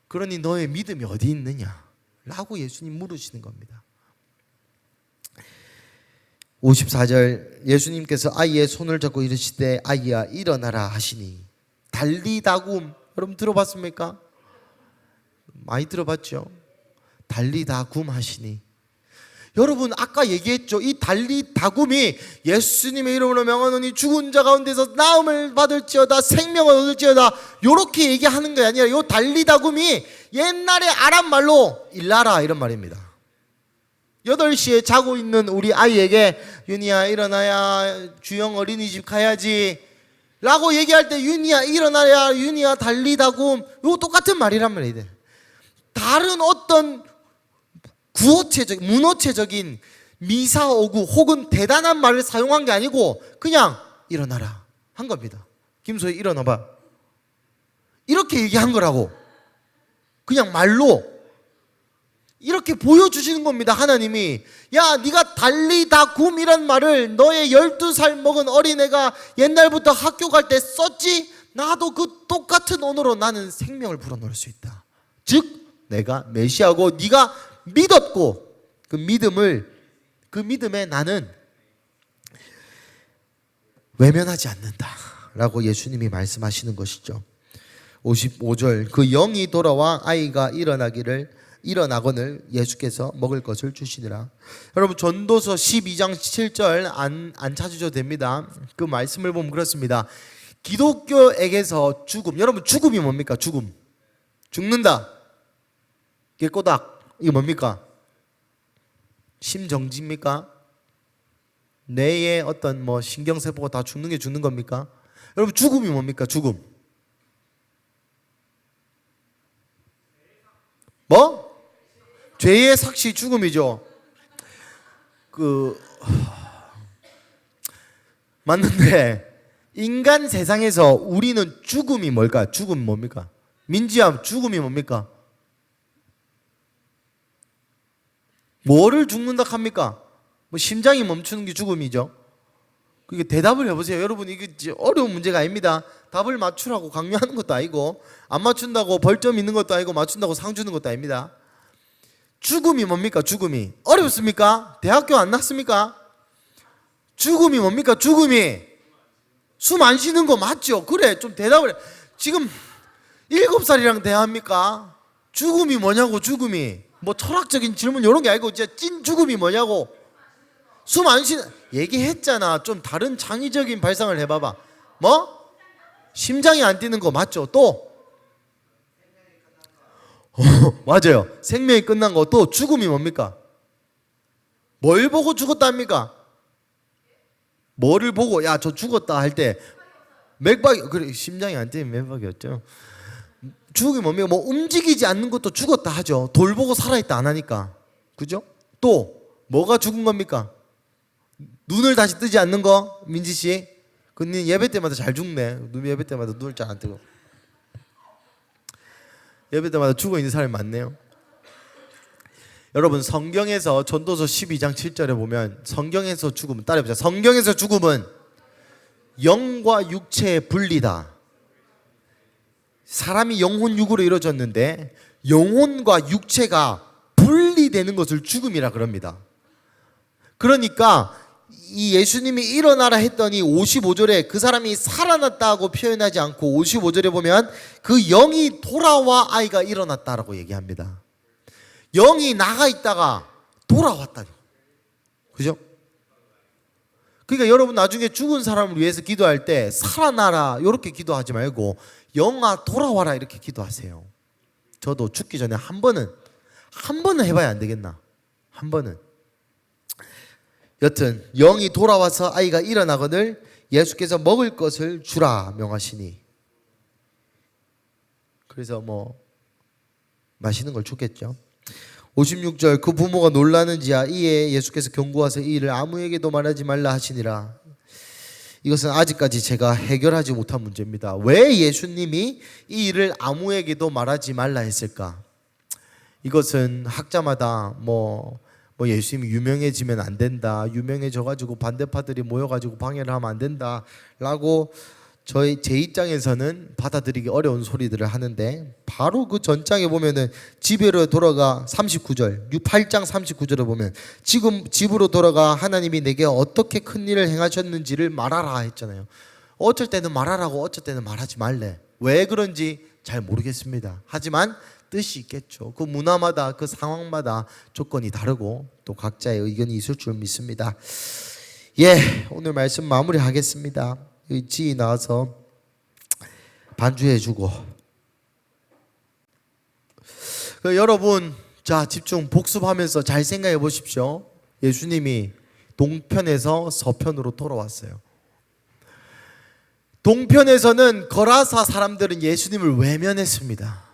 그러니 너의 믿음이 어디 있느냐? 라고 예수님 물으시는 겁니다. 54절, 예수님께서 아이의 손을 잡고 이르시되 아이야 일어나라 하시니 달리다굼. 여러분 들어봤습니까? 많이 들어봤죠? 달리다굼 하시니. 여러분 아까 얘기했죠. 이 달리다굼이 예수님의 이름으로 명하노니 죽은 자 가운데서 나음을 받을지어다 생명을 얻을지어다 요렇게 얘기하는 게 아니라 요 달리다굼이 옛날에 아람 말로 일나라 이런 말입니다. 8시에 자고 있는 우리 아이에게 윤희야 일어나야 주영 어린이집 가야지 라고 얘기할 때 윤희야 일어나야 윤희야 달리다굼 요 똑같은 말이란 말이에요. 다른 어떤 구어체적, 문어체적인 미사오구 혹은 대단한 말을 사용한 게 아니고 그냥 일어나라 한 겁니다. 김소희 일어나봐 이렇게 얘기한 거라고. 그냥 말로 이렇게 보여주시는 겁니다. 하나님이 야 네가 달리다굼이란 말을 너의 12살 먹은 어린애가 옛날부터 학교 갈 때 썼지? 나도 그 똑같은 언어로 나는 생명을 불어넣을 수 있다. 즉 내가 메시아고 네가 믿었고 그 믿음에 나는 외면하지 않는다 라고 예수님이 말씀하시는 것이죠. 55절 그 영이 돌아와 아이가 일어나거늘 예수께서 먹을 것을 주시니라. 여러분 전도서 12장 7절 안 찾으셔도 됩니다. 그 말씀을 보면 그렇습니다. 기독교에게서 죽음, 여러분 죽음이 뭡니까? 죽는다 깨꼬닥 이게 뭡니까? 심정지입니까? 뇌의 어떤 뭐 신경세포가 다 죽는 게 죽는 겁니까? 여러분 죽음이 뭡니까? 죽음 뭐? 죄의 삭시 죽음이죠. 맞는데 인간 세상에서 우리는 죽음이 뭘까? 죽음 뭡니까? 민지야 죽음이 뭡니까? 뭐를 죽는다 합니까? 뭐 심장이 멈추는 게 죽음이죠. 그게 대답을 해보세요. 여러분 이게 어려운 문제가 아닙니다. 답을 맞추라고 강요하는 것도 아니고 안 맞춘다고 벌점 있는 것도 아니고 맞춘다고 상 주는 것도 아닙니다. 죽음이 뭡니까? 죽음이 어렵습니까? 대학교 안 났습니까? 죽음이 뭡니까? 죽음이 숨 안 쉬는 거 맞죠? 그래 좀 대답을 해. 지금 7살이랑 대합니까? 죽음이 뭐냐고. 죽음이 뭐 철학적인 질문 이런 게 아니고 진짜 찐 죽음이 뭐냐고. 숨 안 쉬는 얘기했잖아. 좀 다른 창의적인 발상을 해봐봐. 뭐? 심장이 안 뛰는 거 맞죠? 또? 맞아요. 생명이 끝난 거. 또 죽음이 뭡니까? 뭘 보고 죽었다 합니까? 뭐를 보고 야 저 죽었다 할 때 맥박이 그래 심장이 안 뛰면 맥박이었죠. 죽음이 뭡니까? 뭐 움직이지 않는 것도 죽었다 하죠. 돌 보고 살아있다 안 하니까. 그죠? 또 뭐가 죽은 겁니까? 눈을 다시 뜨지 않는 거. 민지 씨 근데 예배 때마다 잘 죽네. 예배 때마다 눈을 잘 안 뜨고 예배 때마다 죽어 있는 사람이 많네요. 여러분 성경에서 전도서 12장 7절에 보면 성경에서 죽음은 따라해보자. 성경에서 죽음은 영과 육체의 분리다. 사람이 영혼 육으로 이루어졌는데 영혼과 육체가 분리되는 것을 죽음이라 그럽니다. 그러니까 이 예수님이 일어나라 했더니 55절에 그 사람이 살아났다고 표현하지 않고 55절에 보면 그 영이 돌아와 아이가 일어났다라고 얘기합니다. 영이 나가 있다가 돌아왔다니. 그죠? 그러니까 여러분 나중에 죽은 사람을 위해서 기도할 때 살아나라 이렇게 기도하지 말고 영아 돌아와라 이렇게 기도하세요. 저도 죽기 전에 한 번은 해봐야 안 되겠나? 한 번은. 여튼 영이 돌아와서 아이가 일어나거늘 예수께서 먹을 것을 주라 명하시니. 그래서 뭐 맛있는 걸 줬겠죠. 56절 그 부모가 놀라는지야 이에 예수께서 경고하사 이 일을 아무에게도 말하지 말라 하시니라. 이것은 아직까지 제가 해결하지 못한 문제입니다. 왜 예수님이 이 일을 아무에게도 말하지 말라 했을까? 이것은 학자마다 뭐 예수님이 유명해지면 안 된다, 유명해져가지고 반대파들이 모여가지고 방해를 하면 안 된다라고 제 입장에서는 받아들이기 어려운 소리들을 하는데 바로 그 전장에 보면은 집으로 돌아가 39절 8장 39절에 보면 지금 집으로 돌아가 하나님이 내게 어떻게 큰 일을 행하셨는지를 말하라 했잖아요. 어쩔 때는 말하라고 어쩔 때는 말하지 말래. 왜 그런지 잘 모르겠습니다. 하지만 뜻이 있겠죠. 그 문화마다 그 상황마다 조건이 다르고 또 각자의 의견이 있을 줄 믿습니다. 예, 오늘 말씀 마무리하겠습니다. 지희 나와서 반주해주고 여러분 자 집중 복습하면서 잘 생각해 보십시오. 예수님이 동편에서 서편으로 돌아왔어요. 동편에서는 거라사 사람들은 예수님을 외면했습니다.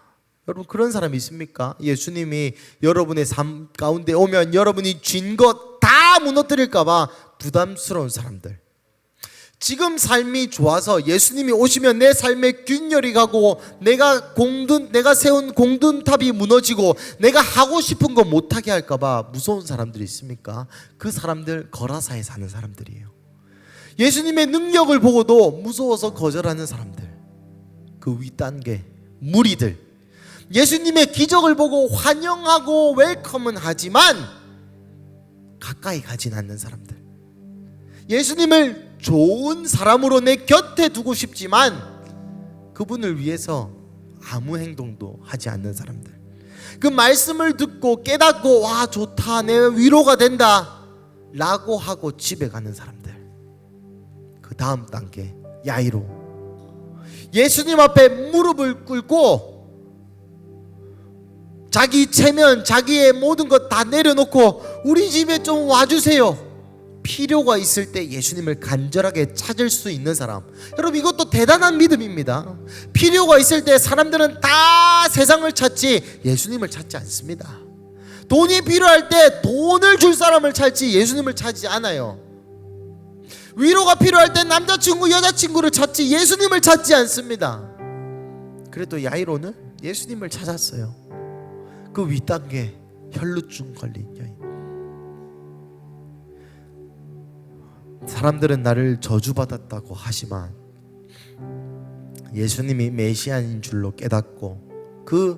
여러분 그런 사람이 있습니까? 예수님이 여러분의 삶 가운데 오면 여러분이 쥔 것 다 무너뜨릴까 봐 부담스러운 사람들. 지금 삶이 좋아서 예수님이 오시면 내 삶의 균열이 가고 내가 세운 공든탑이 무너지고 내가 하고 싶은 거 못하게 할까 봐 무서운 사람들이 있습니까? 그 사람들 거라사에 사는 사람들이에요. 예수님의 능력을 보고도 무서워서 거절하는 사람들, 그 윗단계 무리들. 예수님의 기적을 보고 환영하고 웰컴은 하지만 가까이 가진 않는 사람들. 예수님을 좋은 사람으로 내 곁에 두고 싶지만 그분을 위해서 아무 행동도 하지 않는 사람들. 그 말씀을 듣고 깨닫고 와 좋다 내 위로가 된다 라고 하고 집에 가는 사람들. 그 다음 단계 야이로. 예수님 앞에 무릎을 꿇고 자기 체면 자기의 모든 것 다 내려놓고 우리 집에 좀 와주세요. 필요가 있을 때 예수님을 간절하게 찾을 수 있는 사람. 여러분 이것도 대단한 믿음입니다. 필요가 있을 때 사람들은 다 세상을 찾지 예수님을 찾지 않습니다. 돈이 필요할 때 돈을 줄 사람을 찾지 예수님을 찾지 않아요. 위로가 필요할 때 남자친구 여자친구를 찾지 예수님을 찾지 않습니다. 그래도 야이로는 예수님을 찾았어요. 그 윗단계 혈루증 걸린 여인. 사람들은 나를 저주받았다고 하지만 예수님이 메시아인 줄로 깨닫고 그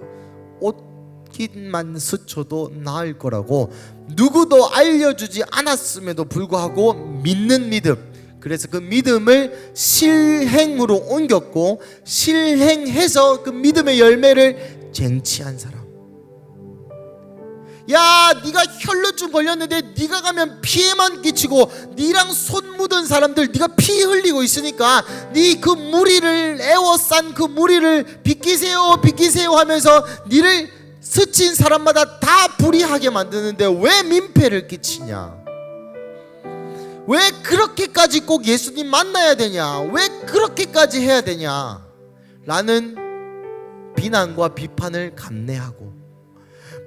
옷깃만 스쳐도 나을 거라고 누구도 알려주지 않았음에도 불구하고 믿는 믿음. 그래서 그 믿음을 실행으로 옮겼고 실행해서 그 믿음의 열매를 쟁취한 사람. 야 네가 혈루증 걸렸는데 네가 가면 피해만 끼치고 네랑 손 묻은 사람들 네가 피 흘리고 있으니까 네 그 무리를 에워싼 그 무리를 비키세요 비키세요 하면서 네를 스친 사람마다 다 불이하게 만드는데 왜 민폐를 끼치냐? 왜 그렇게까지 꼭 예수님 만나야 되냐? 왜 그렇게까지 해야 되냐? 라는 비난과 비판을 감내하고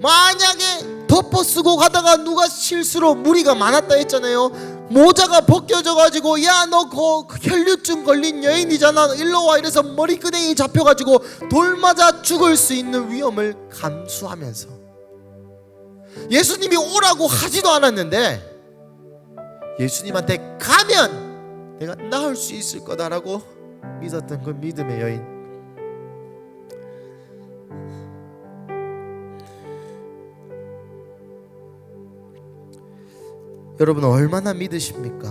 만약에 덮어쓰고 가다가 누가 실수로 무리가 많았다 했잖아요. 모자가 벗겨져 가지고 야 너 그 혈류증 걸린 여인이잖아 일로 와 이래서 머리끄댕이 잡혀가지고 돌 맞아 죽을 수 있는 위험을 감수하면서 예수님이 오라고 하지도 않았는데 예수님한테 가면 내가 나을 수 있을 거다라고 믿었던 그 믿음의 여인. 여러분 얼마나 믿으십니까?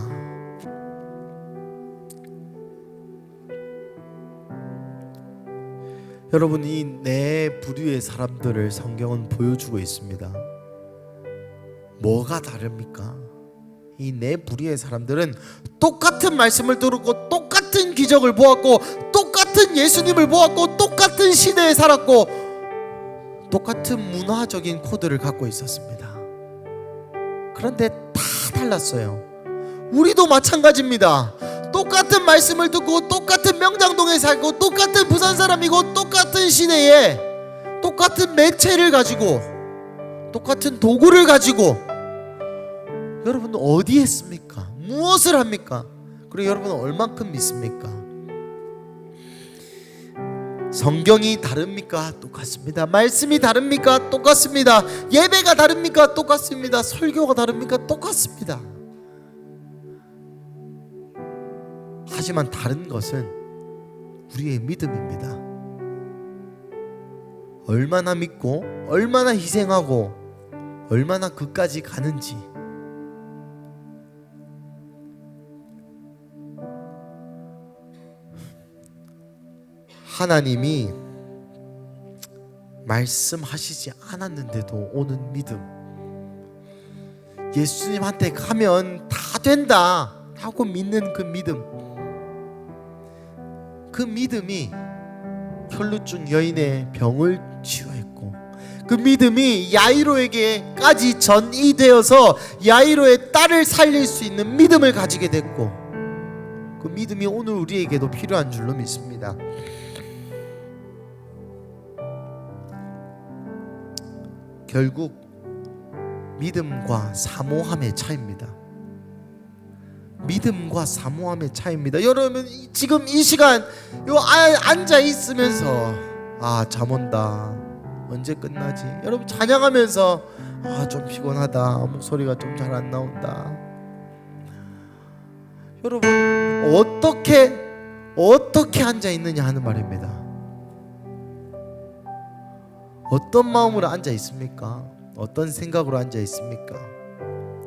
여러분 이 네 부류의 사람들을 성경은 보여주고 있습니다. 뭐가 다릅니까? 이 네 부류의 사람들은 똑같은 말씀을 들었고 똑같은 기적을 보았고 똑같은 예수님을 보았고 똑같은 시대에 살았고 똑같은 문화적인 코드를 갖고 있었습니다. 그런데 다 달랐어요. 우리도 마찬가지입니다. 똑같은 말씀을 듣고 똑같은 명장동에 살고 똑같은 부산 사람이고 똑같은 시대에 똑같은 매체를 가지고 똑같은 도구를 가지고 여러분 어디 했습니까? 무엇을 합니까? 그리고 여러분은 얼만큼 믿습니까? 성경이 다릅니까? 똑같습니다. 말씀이 다릅니까? 똑같습니다. 예배가 다릅니까? 똑같습니다. 설교가 다릅니까? 똑같습니다. 하지만 다른 것은 우리의 믿음입니다. 얼마나 믿고 얼마나 희생하고 얼마나 그까지 가는지. 하나님이 말씀하시지 않았는데도 오는 믿음, 예수님한테 가면 다 된다 하고 믿는 그 믿음, 그 믿음이 혈루증 여인의 병을 치유했고, 그 믿음이 야이로에게까지 전이되어서 야이로의 딸을 살릴 수 있는 믿음을 가지게 됐고, 그 믿음이 오늘 우리에게도 필요한 줄로 믿습니다. 결국 믿음과 사모함의 차이입니다. 믿음과 사모함의 차이입니다. 여러분 지금 이 시간 앉아 있으면서 잠 온다, 언제 끝나지? 여러분 찬양하면서 좀 피곤하다, 목소리가 좀 잘 안 나온다. 여러분 어떻게 앉아 있느냐 하는 말입니다. 어떤 마음으로 앉아 있습니까? 어떤 생각으로 앉아 있습니까?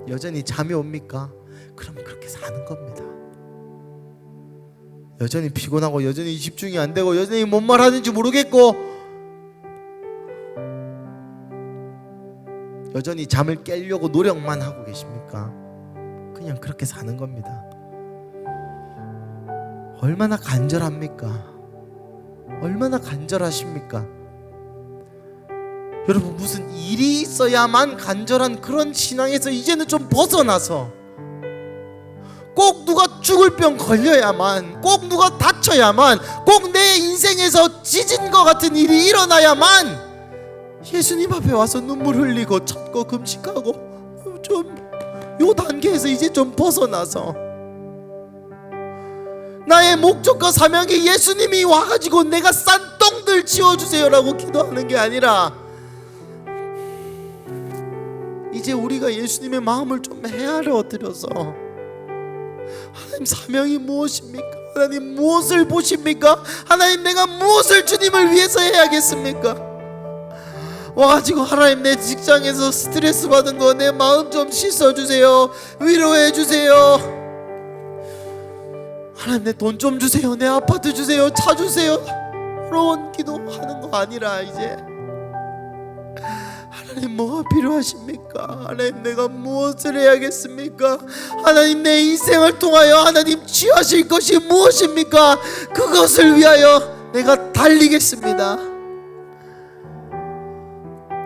여전히 잠이 옵니까? 그럼 그렇게 사는 겁니다. 여전히 피곤하고 여전히 집중이 안 되고 여전히 뭔 말 하는지 모르겠고 여전히 잠을 깨려고 노력만 하고 계십니까? 그냥 그렇게 사는 겁니다. 얼마나 간절합니까? 얼마나 간절하십니까? 여러분 무슨 일이 있어야만 간절한 그런 신앙에서 이제는 좀 벗어나서, 꼭 누가 죽을 병 걸려야만, 꼭 누가 다쳐야만, 꼭 내 인생에서 지진 것 같은 일이 일어나야만 예수님 앞에 와서 눈물 흘리고 찾고 금식하고, 좀 요 단계에서 이제 좀 벗어나서 나의 목적과 사명이 예수님이 와가지고 내가 싼 똥들 치워주세요라고 기도하는 게 아니라, 이제 우리가 예수님의 마음을 좀 헤아려 엎드려서, 하나님 사명이 무엇입니까? 하나님 무엇을 보십니까? 하나님 내가 무엇을 주님을 위해서 해야겠습니까? 와가지고 하나님 내 직장에서 스트레스 받은 거 내 마음 좀 씻어주세요, 위로해 주세요. 하나님 내 돈 좀 주세요, 내 아파트 주세요, 차 주세요, 그런 기도하는 거 아니라, 이제 하나님 뭐가 필요하십니까? 하나님 내가 무엇을 해야겠습니까? 하나님 내 인생을 통하여 하나님 취하실 것이 무엇입니까? 그것을 위하여 내가 달리겠습니다.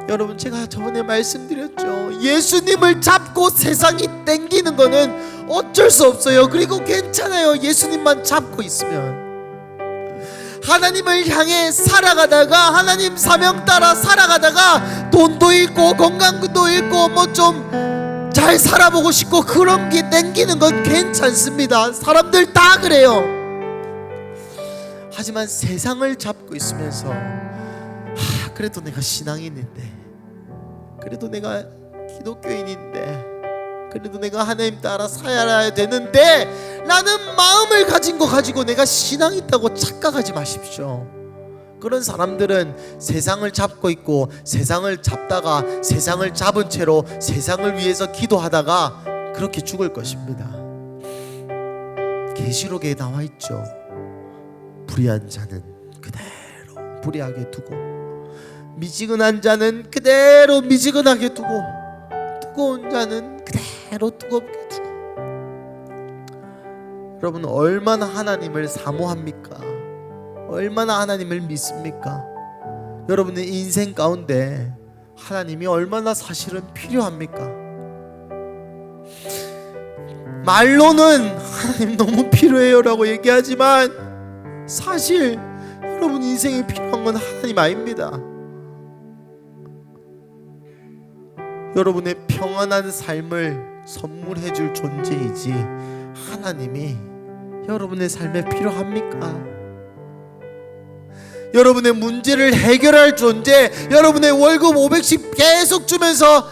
여러분 제가 저번에 말씀드렸죠. 예수님을 잡고 세상이 땡기는 거는 어쩔 수 없어요. 그리고 괜찮아요. 예수님만 잡고 있으면. 하나님을 향해 살아가다가, 하나님 사명 따라 살아가다가 돈도 잃고 건강도 잃고 뭐 좀 잘 살아보고 싶고 그런 게 땡기는 건 괜찮습니다. 사람들 다 그래요. 하지만 세상을 잡고 있으면서 그래도 내가 신앙인인데, 그래도 내가 기독교인인데, 그래도 내가 하나님 따라 살아야 되는데 라는 마음을 가진 거 가지고 내가 신앙 있다고 착각하지 마십시오. 그런 사람들은 세상을 잡고 있고, 세상을 잡다가 세상을 잡은 채로 세상을 위해서 기도하다가 그렇게 죽을 것입니다. 계시록에 나와 있죠. 불의한 자는 그대로 불의하게 두고, 미지근한 자는 그대로 미지근하게 두고, 뜨거운 자는 그대로 뜨겁게 두고. 여러분 얼마나 하나님을 사모합니까? 얼마나 하나님을 믿습니까? 여러분의 인생 가운데 하나님이 얼마나 사실은 필요합니까? 말로는 하나님 너무 필요해요 라고 얘기하지만 사실 여러분 인생에 필요한 건 하나님 아닙니다. 여러분의 평안한 삶을 선물해 줄 존재이지, 하나님이 여러분의 삶에 필요합니까? 여러분의 문제를 해결할 존재, 여러분의 월급 500씩 계속 주면서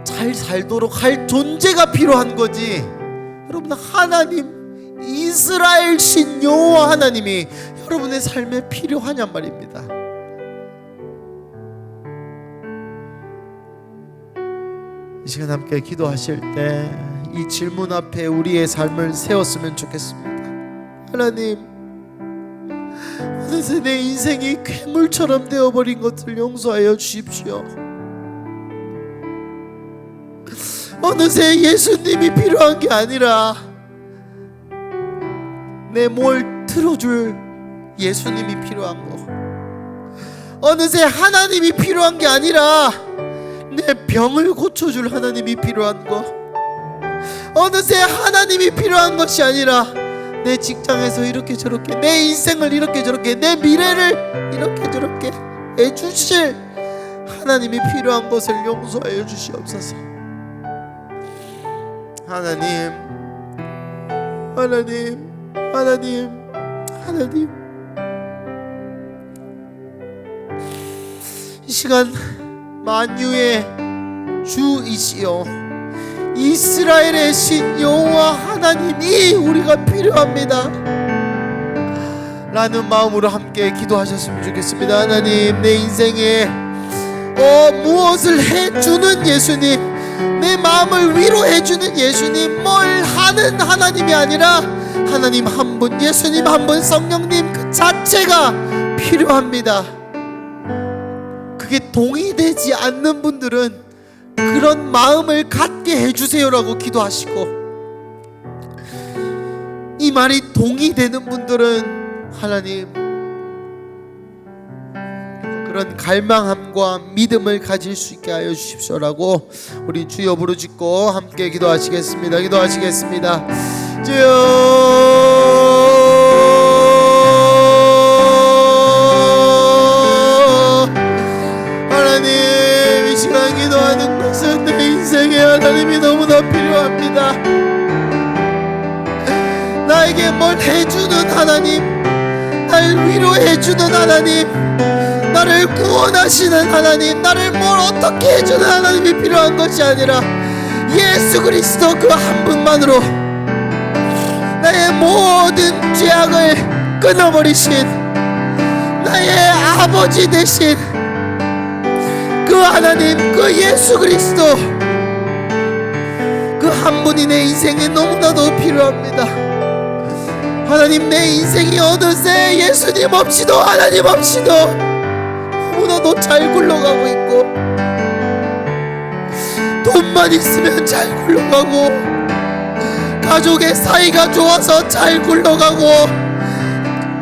잘 살도록 할 존재가 필요한 거지, 여러분 하나님, 이스라엘 신 여호와 하나님이 여러분의 삶에 필요하냔 말입니다. 이 시간 함께 기도하실 때 이 질문 앞에 우리의 삶을 세웠으면 좋겠습니다. 하나님 어느새 내 인생이 괴물처럼 되어버린 것을 용서하여 주십시오. 어느새 예수님이 필요한 게 아니라 내 뭘 틀어줄 예수님이 필요한 거, 어느새 하나님이 필요한 게 아니라 내 병을 고쳐줄 하나님이 필요한 거, 어느새 하나님이 필요한 것이 아니라 내 직장에서 이렇게 저렇게, 내 인생을 이렇게 저렇게, 내 미래를 이렇게 저렇게 해주실 하나님이 필요한 것을 용서하여 주시옵소서. 하나님, 하나님, 하나님, 하나님, 이 시간 만유의 주이시여 이스라엘의 신 여호와 하나님이 우리가 필요합니다 라는 마음으로 함께 기도하셨으면 좋겠습니다. 하나님, 내 인생에 무엇을 해주는 예수님, 내 마음을 위로해주는 예수님, 뭘 하는 하나님이 아니라 하나님 한 분, 예수님 한 분, 성령님 그 자체가 필요합니다. 그게 동의되지 않는 분들은 그런 마음을 갖게 해주세요라고 기도하시고, 이 말이 동의되는 분들은 하나님 그런 갈망함과 믿음을 가질 수 있게 하여 주십시오라고 우리 주여 부르짖고 함께 기도하시겠습니다. 기도하시겠습니다. 주여, 하나님, 이 시간 기도하는 것은 내 인생에 하나님이 너무나 필요합니다. 나에게 뭘 해주는 하나님, 날 위로해주는 하나님, 나를 구원하시는 하나님, 나를 뭘 어떻게 해주는 하나님이 필요한 것이 아니라 예수 그리스도 그 한 분만으로 나의 모든 죄악을 끊어버리신 나의 아버지 되신 그 하나님, 그 예수 그리스도 그 한 분이 내 인생에 너무나도 필요합니다. 하나님, 내 인생이 어느새 예수님 없이도 하나님 없이도 너무나도 잘 굴러가고 있고, 돈만 있으면 잘 굴러가고, 가족의 사이가 좋아서 잘 굴러가고,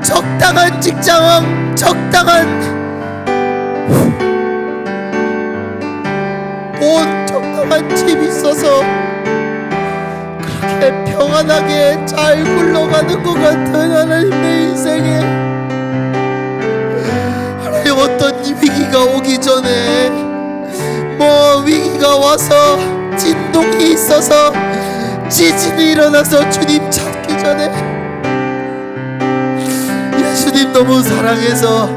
적당한 직장, 적당한 돈, 적당한 집 있어서 그렇게 평안하게 잘 굴러가는 것 같은 하나님, 내 인생에 하나님 어떤 위기가 오기 전에, 뭐 위기가 와서 진동이 있어서 지진이 일어나서 주님 찾기 전에 예수님 너무 사랑해서,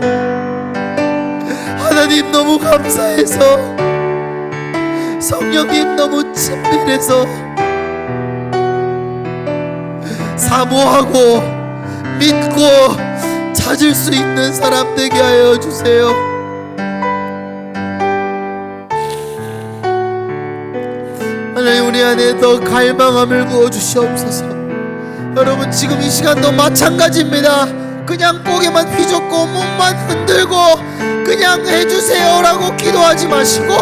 하나님 너무 감사해서, 성령님 너무 친밀해서 사모하고 믿고 찾을 수 있는 사람 되게 하여 주세요. 하나님, 우리 안에 더 갈망함을 부어 주시옵소서. 여러분, 지금 이 시간도 마찬가지입니다. 그냥 고개만 휘젓고 몸만 흔들고 그냥 해주세요라고 기도하지 마시고,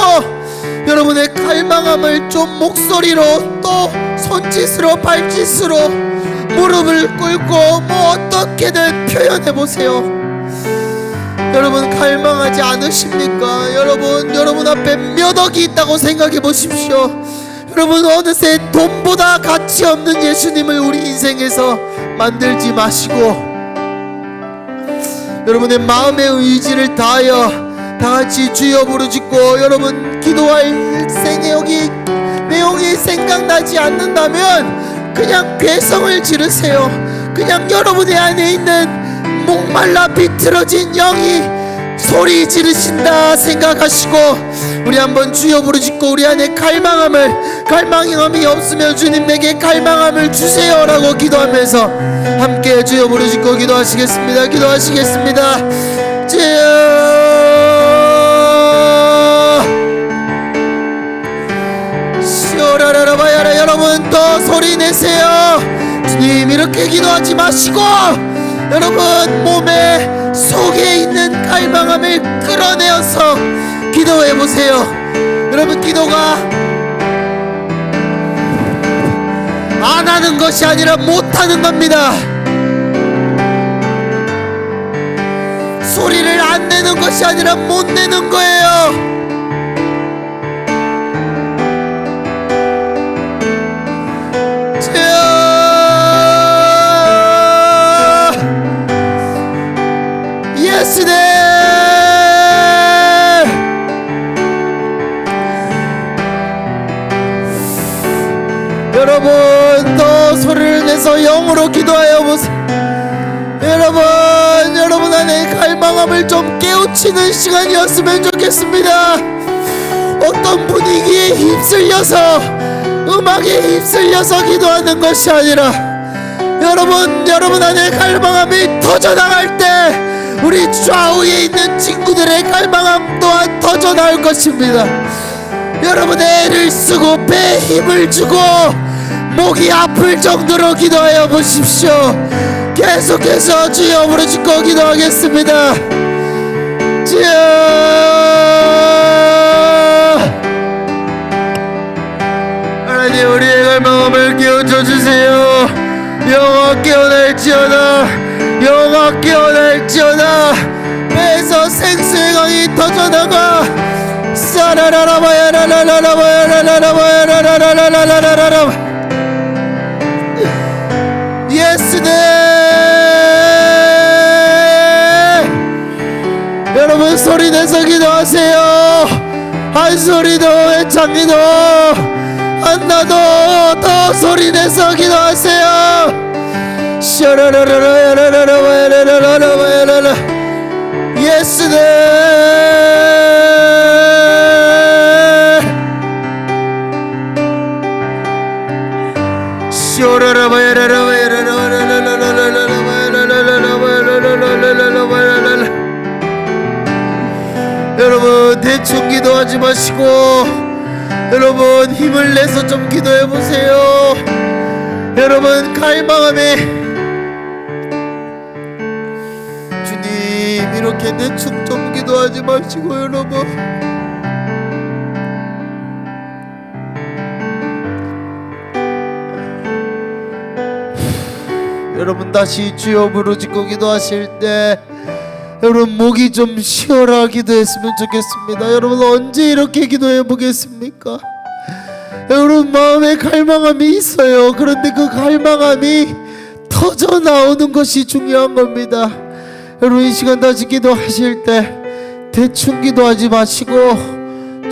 여러분의 갈망함을 좀 목소리로, 또 손짓으로, 발짓으로, 무릎을 꿇고 뭐 어떻게든 표현해 보세요. 여러분, 갈망하지 않으십니까? 여러분 앞에 몇 억이 있다고 생각해 보십시오. 여러분, 어느새 돈보다 가치 없는 예수님을 우리 인생에서 만들지 마시고, 여러분의 마음의 의지를 다하여 다같이 주여 부르짖고, 여러분 기도할 내용이 생각나지 않는다면 그냥 괴성을 지르세요. 그냥 여러분의 안에 있는 목말라 비틀어진 영이 소리 지르신다 생각하시고, 우리 한번 주여 부르짖고 우리 안에 갈망함이 없으면 주님 내게 갈망함을 주세요라고 기도하면서 함께 주여 부르짖고 기도하시겠습니다. 기도하시겠습니다. 주여, 시오라라라바야라. 여러분 더 소리 내세요. 주님, 이렇게 기도하지 마시고 여러분 몸에 속에 있는 갈망함을 끌어내어서 기도해 보세요. 여러분, 기도가 안 하는 것이 아니라 못 하는 겁니다. 소리를 안 내는 것이 아니라 못 내는 거예요. 예수님, 여러분 더 소리를 내서 영으로 기도하여 보세요. 여러분 안에 갈망함을 좀 깨우치는 시간이었으면 좋겠습니다. 어떤 분위기에 휩쓸려서, 음악에 휩쓸려서 기도하는 것이 아니라 여러분 안에 갈망함이 터져나갈 때 우리 좌우에 있는 친구들의 갈망함 또한 터져나올 것입니다. 여러분, 애를 쓰고 배에 힘을 주고 목이 아플 정도로 기도하여 보십시오. 계속해서 주여 부르짖고 기도하겠습니다. 주여, 하나님, 우리의 갈망함을 깨워줘 주세요. 영화 깨어날지어다, 영화 깨어날지어다. 배에서 생수의 강이 터져나가. 사라라라바야라라라라바야라라라라라라라라라라라라. 예수님, 여러분 소리내서 기도하세요. 한 소리도 애창기도 한나도 더 소리내서 기도하세요. 예수님, 여러분 대충 기도하지 마시고 여러분 힘을 내서 좀 기도해 보세요. 여러분 갈망함에 주님 이렇게 대충 좀 기도하지 마시고 여러분 다시 주여 부르짖고 기도하실 때 여러분 목이 좀 쉬어라 기도했으면 좋겠습니다. 여러분 언제 이렇게 기도해 보겠습니까? 여러분 마음에 갈망함이 있어요. 그런데 그 갈망함이 터져 나오는 것이 중요한 겁니다. 여러분 이 시간 다시 기도하실 때 대충 기도하지 마시고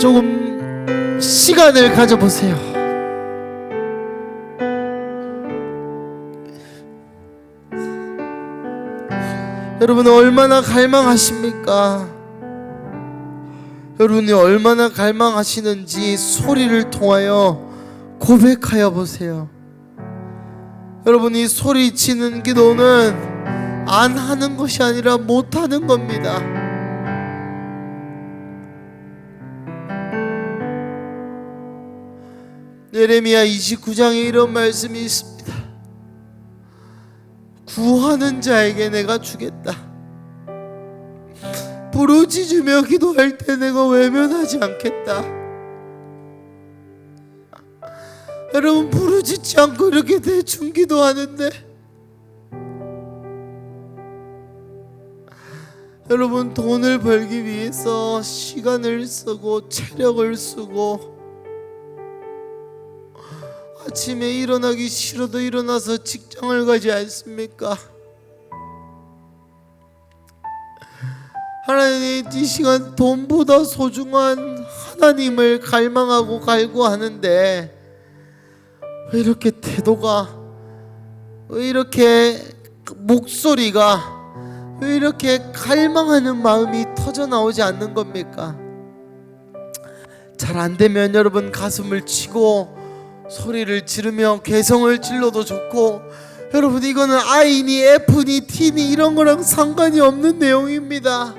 조금 시간을 가져보세요. 여러분 얼마나 갈망하십니까? 여러분이 얼마나 갈망하시는지 소리를 통하여 고백하여 보세요. 여러분이 소리치는 기도는 안 하는 것이 아니라 못 하는 겁니다. 예레미야 29장에 이런 말씀이 있습니다. 구하는 자에게 내가 주겠다. 부르짖으며 기도할 때 내가 외면하지 않겠다. 여러분 부르짖지 않고 이렇게 대충 기도하는데 여러분 돈을 벌기 위해서 시간을 쓰고 체력을 쓰고 아침에 일어나기 싫어도 일어나서 직장을 가지 않습니까? 하나님 이 시간 돈보다 소중한 하나님을 갈망하고 갈구하는데 왜 이렇게 태도가, 왜 이렇게 목소리가, 왜 이렇게 갈망하는 마음이 터져 나오지 않는 겁니까? 잘 안 되면 여러분 가슴을 치고 소리를 지르며 개성을 질러도 좋고 여러분 이거는 I니 F니 T니 이런 거랑 상관이 없는 내용입니다.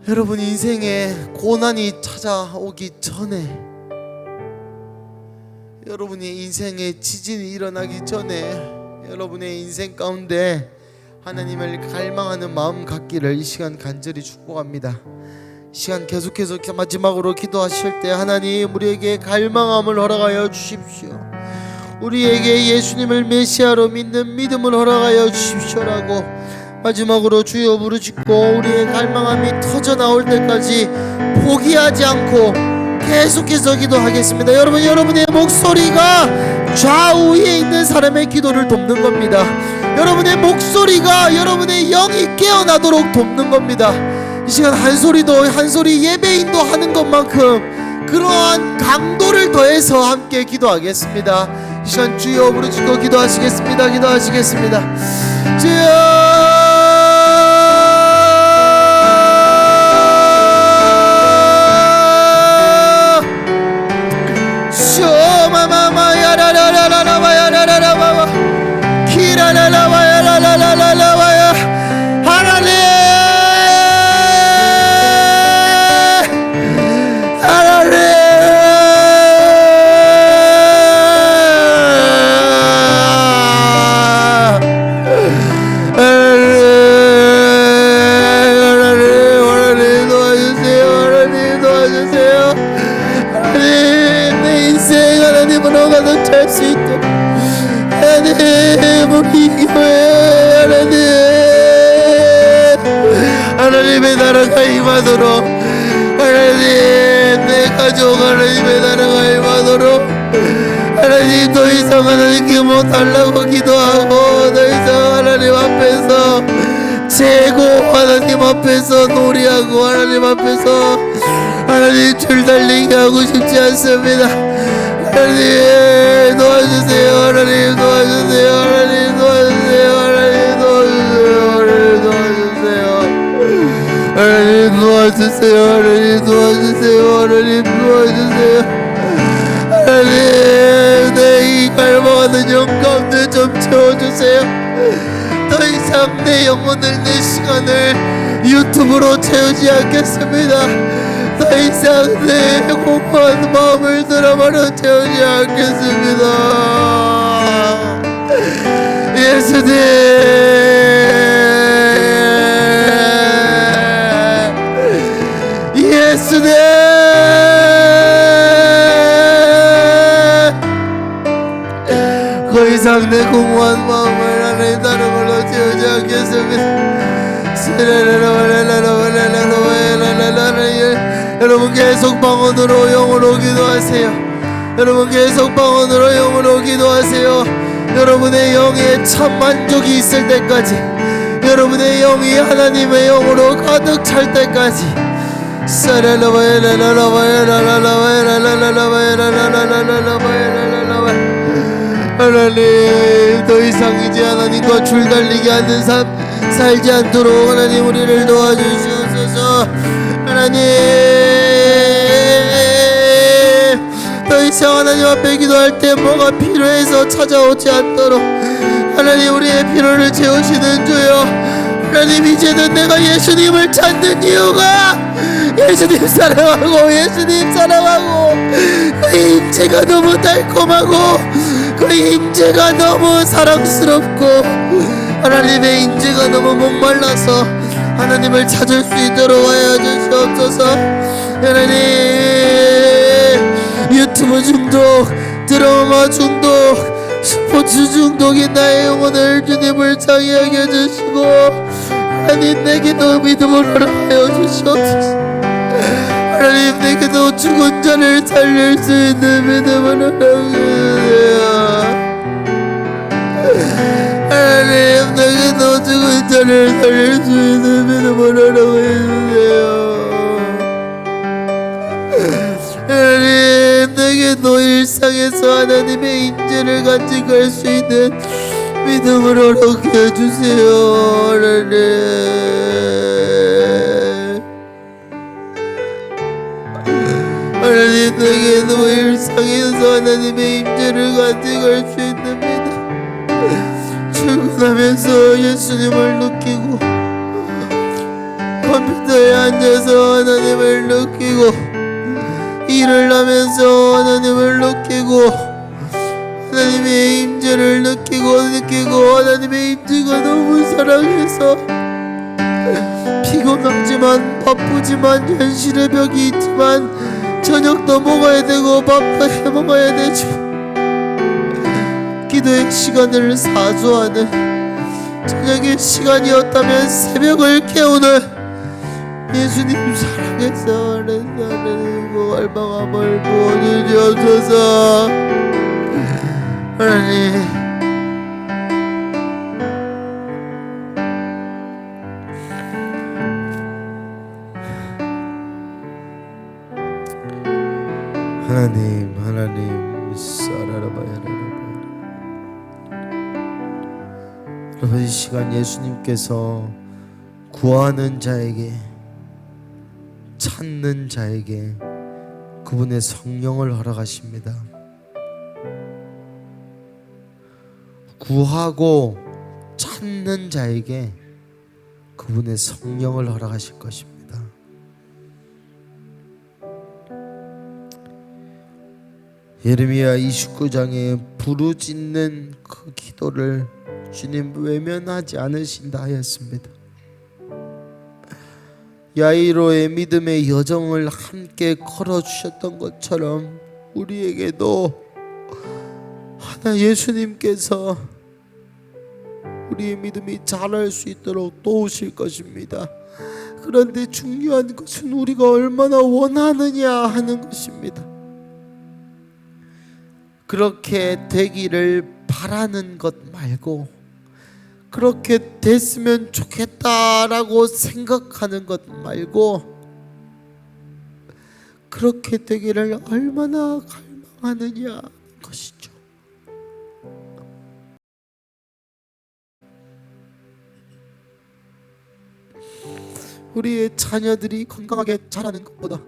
여러분 인생에 고난이 찾아오기 전에, 여러분이 인생에 지진이 일어나기 전에 여러분의 인생 가운데 하나님을 갈망하는 마음 갖기를 이 시간 간절히 축복합니다. 이 시간 계속해서 마지막으로 기도하실 때 하나님 우리에게 갈망함을 허락하여 주십시오. 우리에게 예수님을 메시아로 믿는 믿음을 허락하여 주십시오라고 마지막으로 주여 부르짖고 우리의 갈망함이 터져 나올 때까지 포기하지 않고 계속해서 기도하겠습니다. 여러분, 여러분의 목소리가 좌우에 있는 사람의 기도를 돕는 겁니다. 여러분의 목소리가 여러분의 영이 깨어나도록 돕는 겁니다. 이 시간 한 소리 예배인도 하는 것만큼 그러한 강도를 더해서 함께 기도하겠습니다. 이 시간 주여 부르짖고 기도하시겠습니다. 주여 하나님의 나라가 임하도록 하나님 내 가족 하나님의 나라가 임하도록 하나님 더 이상 하나님께 못달라고 기도하고 더 이상 하나님 앞에서 재고 하나님 앞에서 놀이하고 하나님 앞에서 하나님 줄달리게 하고 싶지 않습니다. 하나님 도와주세요. 하나님 도와주세요. 하나님 도와주세요. 하나님 도와주세요. 하나님 도와주세요. 하나님 도와주세요. 하나님 도와주세요. 하나님 내 이 갈망하는 영 가운데 좀 채워주세요. 더 이상 내 영혼을 내 시간을 유튜브로 채우지 않겠습니다. 더 이상 내 공허한 마음을 드라마로 채우지 않겠습니다. 예수님 더 이상 내 공허한 마음을 하나님 다른 걸로 채우지 않겠습니다. 여러분 계속 방언으로 영으로 기도하세요. 여러분 계속 방언으로 영으로 기도하세요. 여러분의 영에 참 만족이 있을 때까지, 여러분의 영이 하나님의 영으로 가득 찰 때까지. 하나님 더 이상 이제 하나님과 줄달리게 하는 삶 살지 않도록 하나님 우리를 도와주시옵소서. 하나님 더 이상 하나님 앞에 기도할 때 뭐가 필요해서 찾아오지 않도록 하나님 우리의 필요를 채우시는 주여. 하나님 이제는 내가 예수님을 찾는 이유가 예수님 사랑하고 그 임재가 너무 달콤하고 그 임재가 너무 사랑스럽고 하나님의 임재가 너무 목말라서 하나님을 찾을 수 있도록 하여 주시옵소서. 하나님 유튜브 중독, 드라마 중독, 스포츠 중독인 나의 영혼을 주님을 장애하게 해주시고 하나님 내게도 믿음을 허락하여 주시옵소서. 하나님 내게도 죽은 자를 살릴 수 있는 믿음을 허락하여 하나님 내게도 죽은 자를 살릴 수 있는 믿음을 허락하여 주세요. 하나님 내게도 일상에서 하나님의 인재를 간직할 수 있는 믿음을 허락해 주세요. 하나님 내게도 일상에서 하나님의 임재를 간직할 수 있는 믿음, 출근하면서 예수님을 느끼고 컴퓨터에 앉아서 하나님을 느끼고 일을 하면서 하나님을 느끼고 하나님의 임재를 느끼고 하나님의 임재가 너무 사랑해서 피곤하지만 바쁘지만 현실의 벽이 있지만 저녁도 먹어야 되고 밥도 해먹어야 되죠. 기도의 시간을 사수하는 저녁의 시간이었다면 새벽을 깨우는 예수님 사랑해서 하나님 얼마감을 부어주셔서 하나님 여러분 이 시간 예수님께서 구하는 자에게 찾는 자에게 그분의 성령을 허락하십니다. 구하고 찾는 자에게 그분의 성령을 허락하실 것입니다. 예레미야 29장에 부르짖는 그 기도를 주님 외면하지 않으신다 하였습니다. 야이로의 믿음의 여정을 함께 걸어주셨던 것처럼 우리에게도 하나 예수님께서 우리의 믿음이 자랄 수 있도록 도우실 것입니다. 그런데 중요한 것은 우리가 얼마나 원하느냐 하는 것입니다. 그렇게 되기를 바라는 것 말고 그렇게 됐으면 좋겠다라고 생각하는 것 말고 그렇게 되기를 얼마나 갈망하느냐 것이죠. 우리의 자녀들이 건강하게 자라는 것보다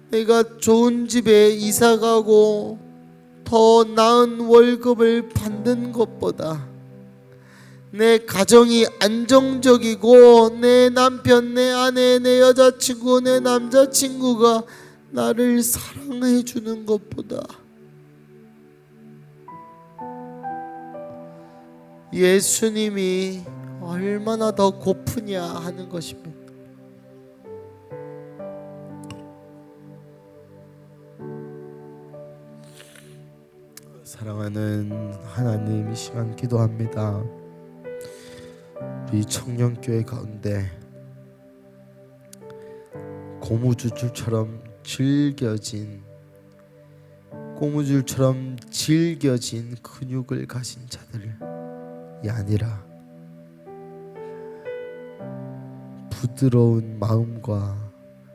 내가 좋은 집에 이사가고 더 나은 월급을 받는 것보다 내 가정이 안정적이고 내 남편, 내 아내, 내 여자친구, 내 남자친구가 나를 사랑해 주는 것보다 예수님이 얼마나 더 고프냐 하는 것입니다. 사랑하는 하나님, 이 시간 기도합니다. 우리 청년교회 가운데 고무줄처럼 질겨진 근육을 가진 자들이 아니라 부드러운 마음과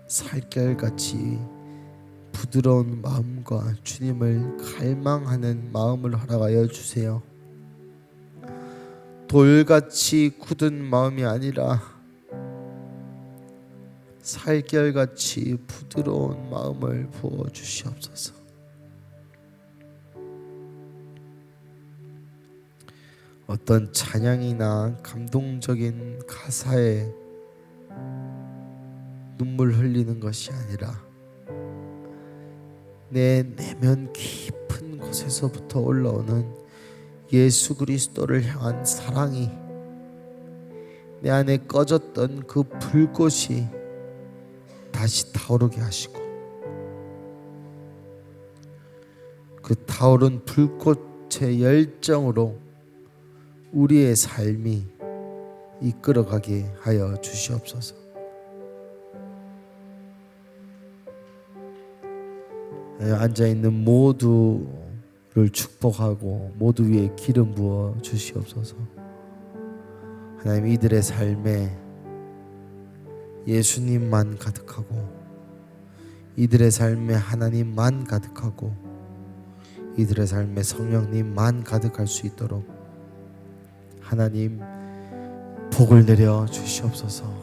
살결같이 부드러운 마음과 주님을 갈망하는 마음을 허락하여 주세요. 돌같이 굳은 마음이 아니라 살결같이 부드러운 마음을 부어 주시옵소서. 어떤 찬양이나 감동적인 가사에 눈물 흘리는 것이 아니라 내 내면 깊은 곳에서부터 올라오는 예수 그리스도를 향한 사랑이 내 안에 꺼졌던 그 불꽃이 다시 타오르게 하시고 그 타오른 불꽃의 열정으로 우리의 삶이 이끌어가게 하여 주시옵소서. 앉아있는 모두를 축복하고 모두 위에 기름 부어 주시옵소서. 하나님, 이들의 삶에 예수님만 가득하고 이들의 삶에 하나님만 가득하고 이들의 삶에 성령님만 가득할 수 있도록 하나님 복을 내려 주시옵소서.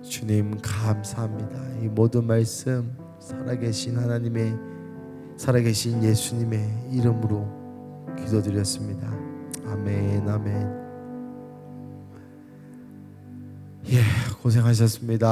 주님 감사합니다. 이 모든 말씀 살아계신 하나님의 살아계신 예수님의 이름으로 기도드렸습니다. 아멘, 아멘. 고생하셨습니다.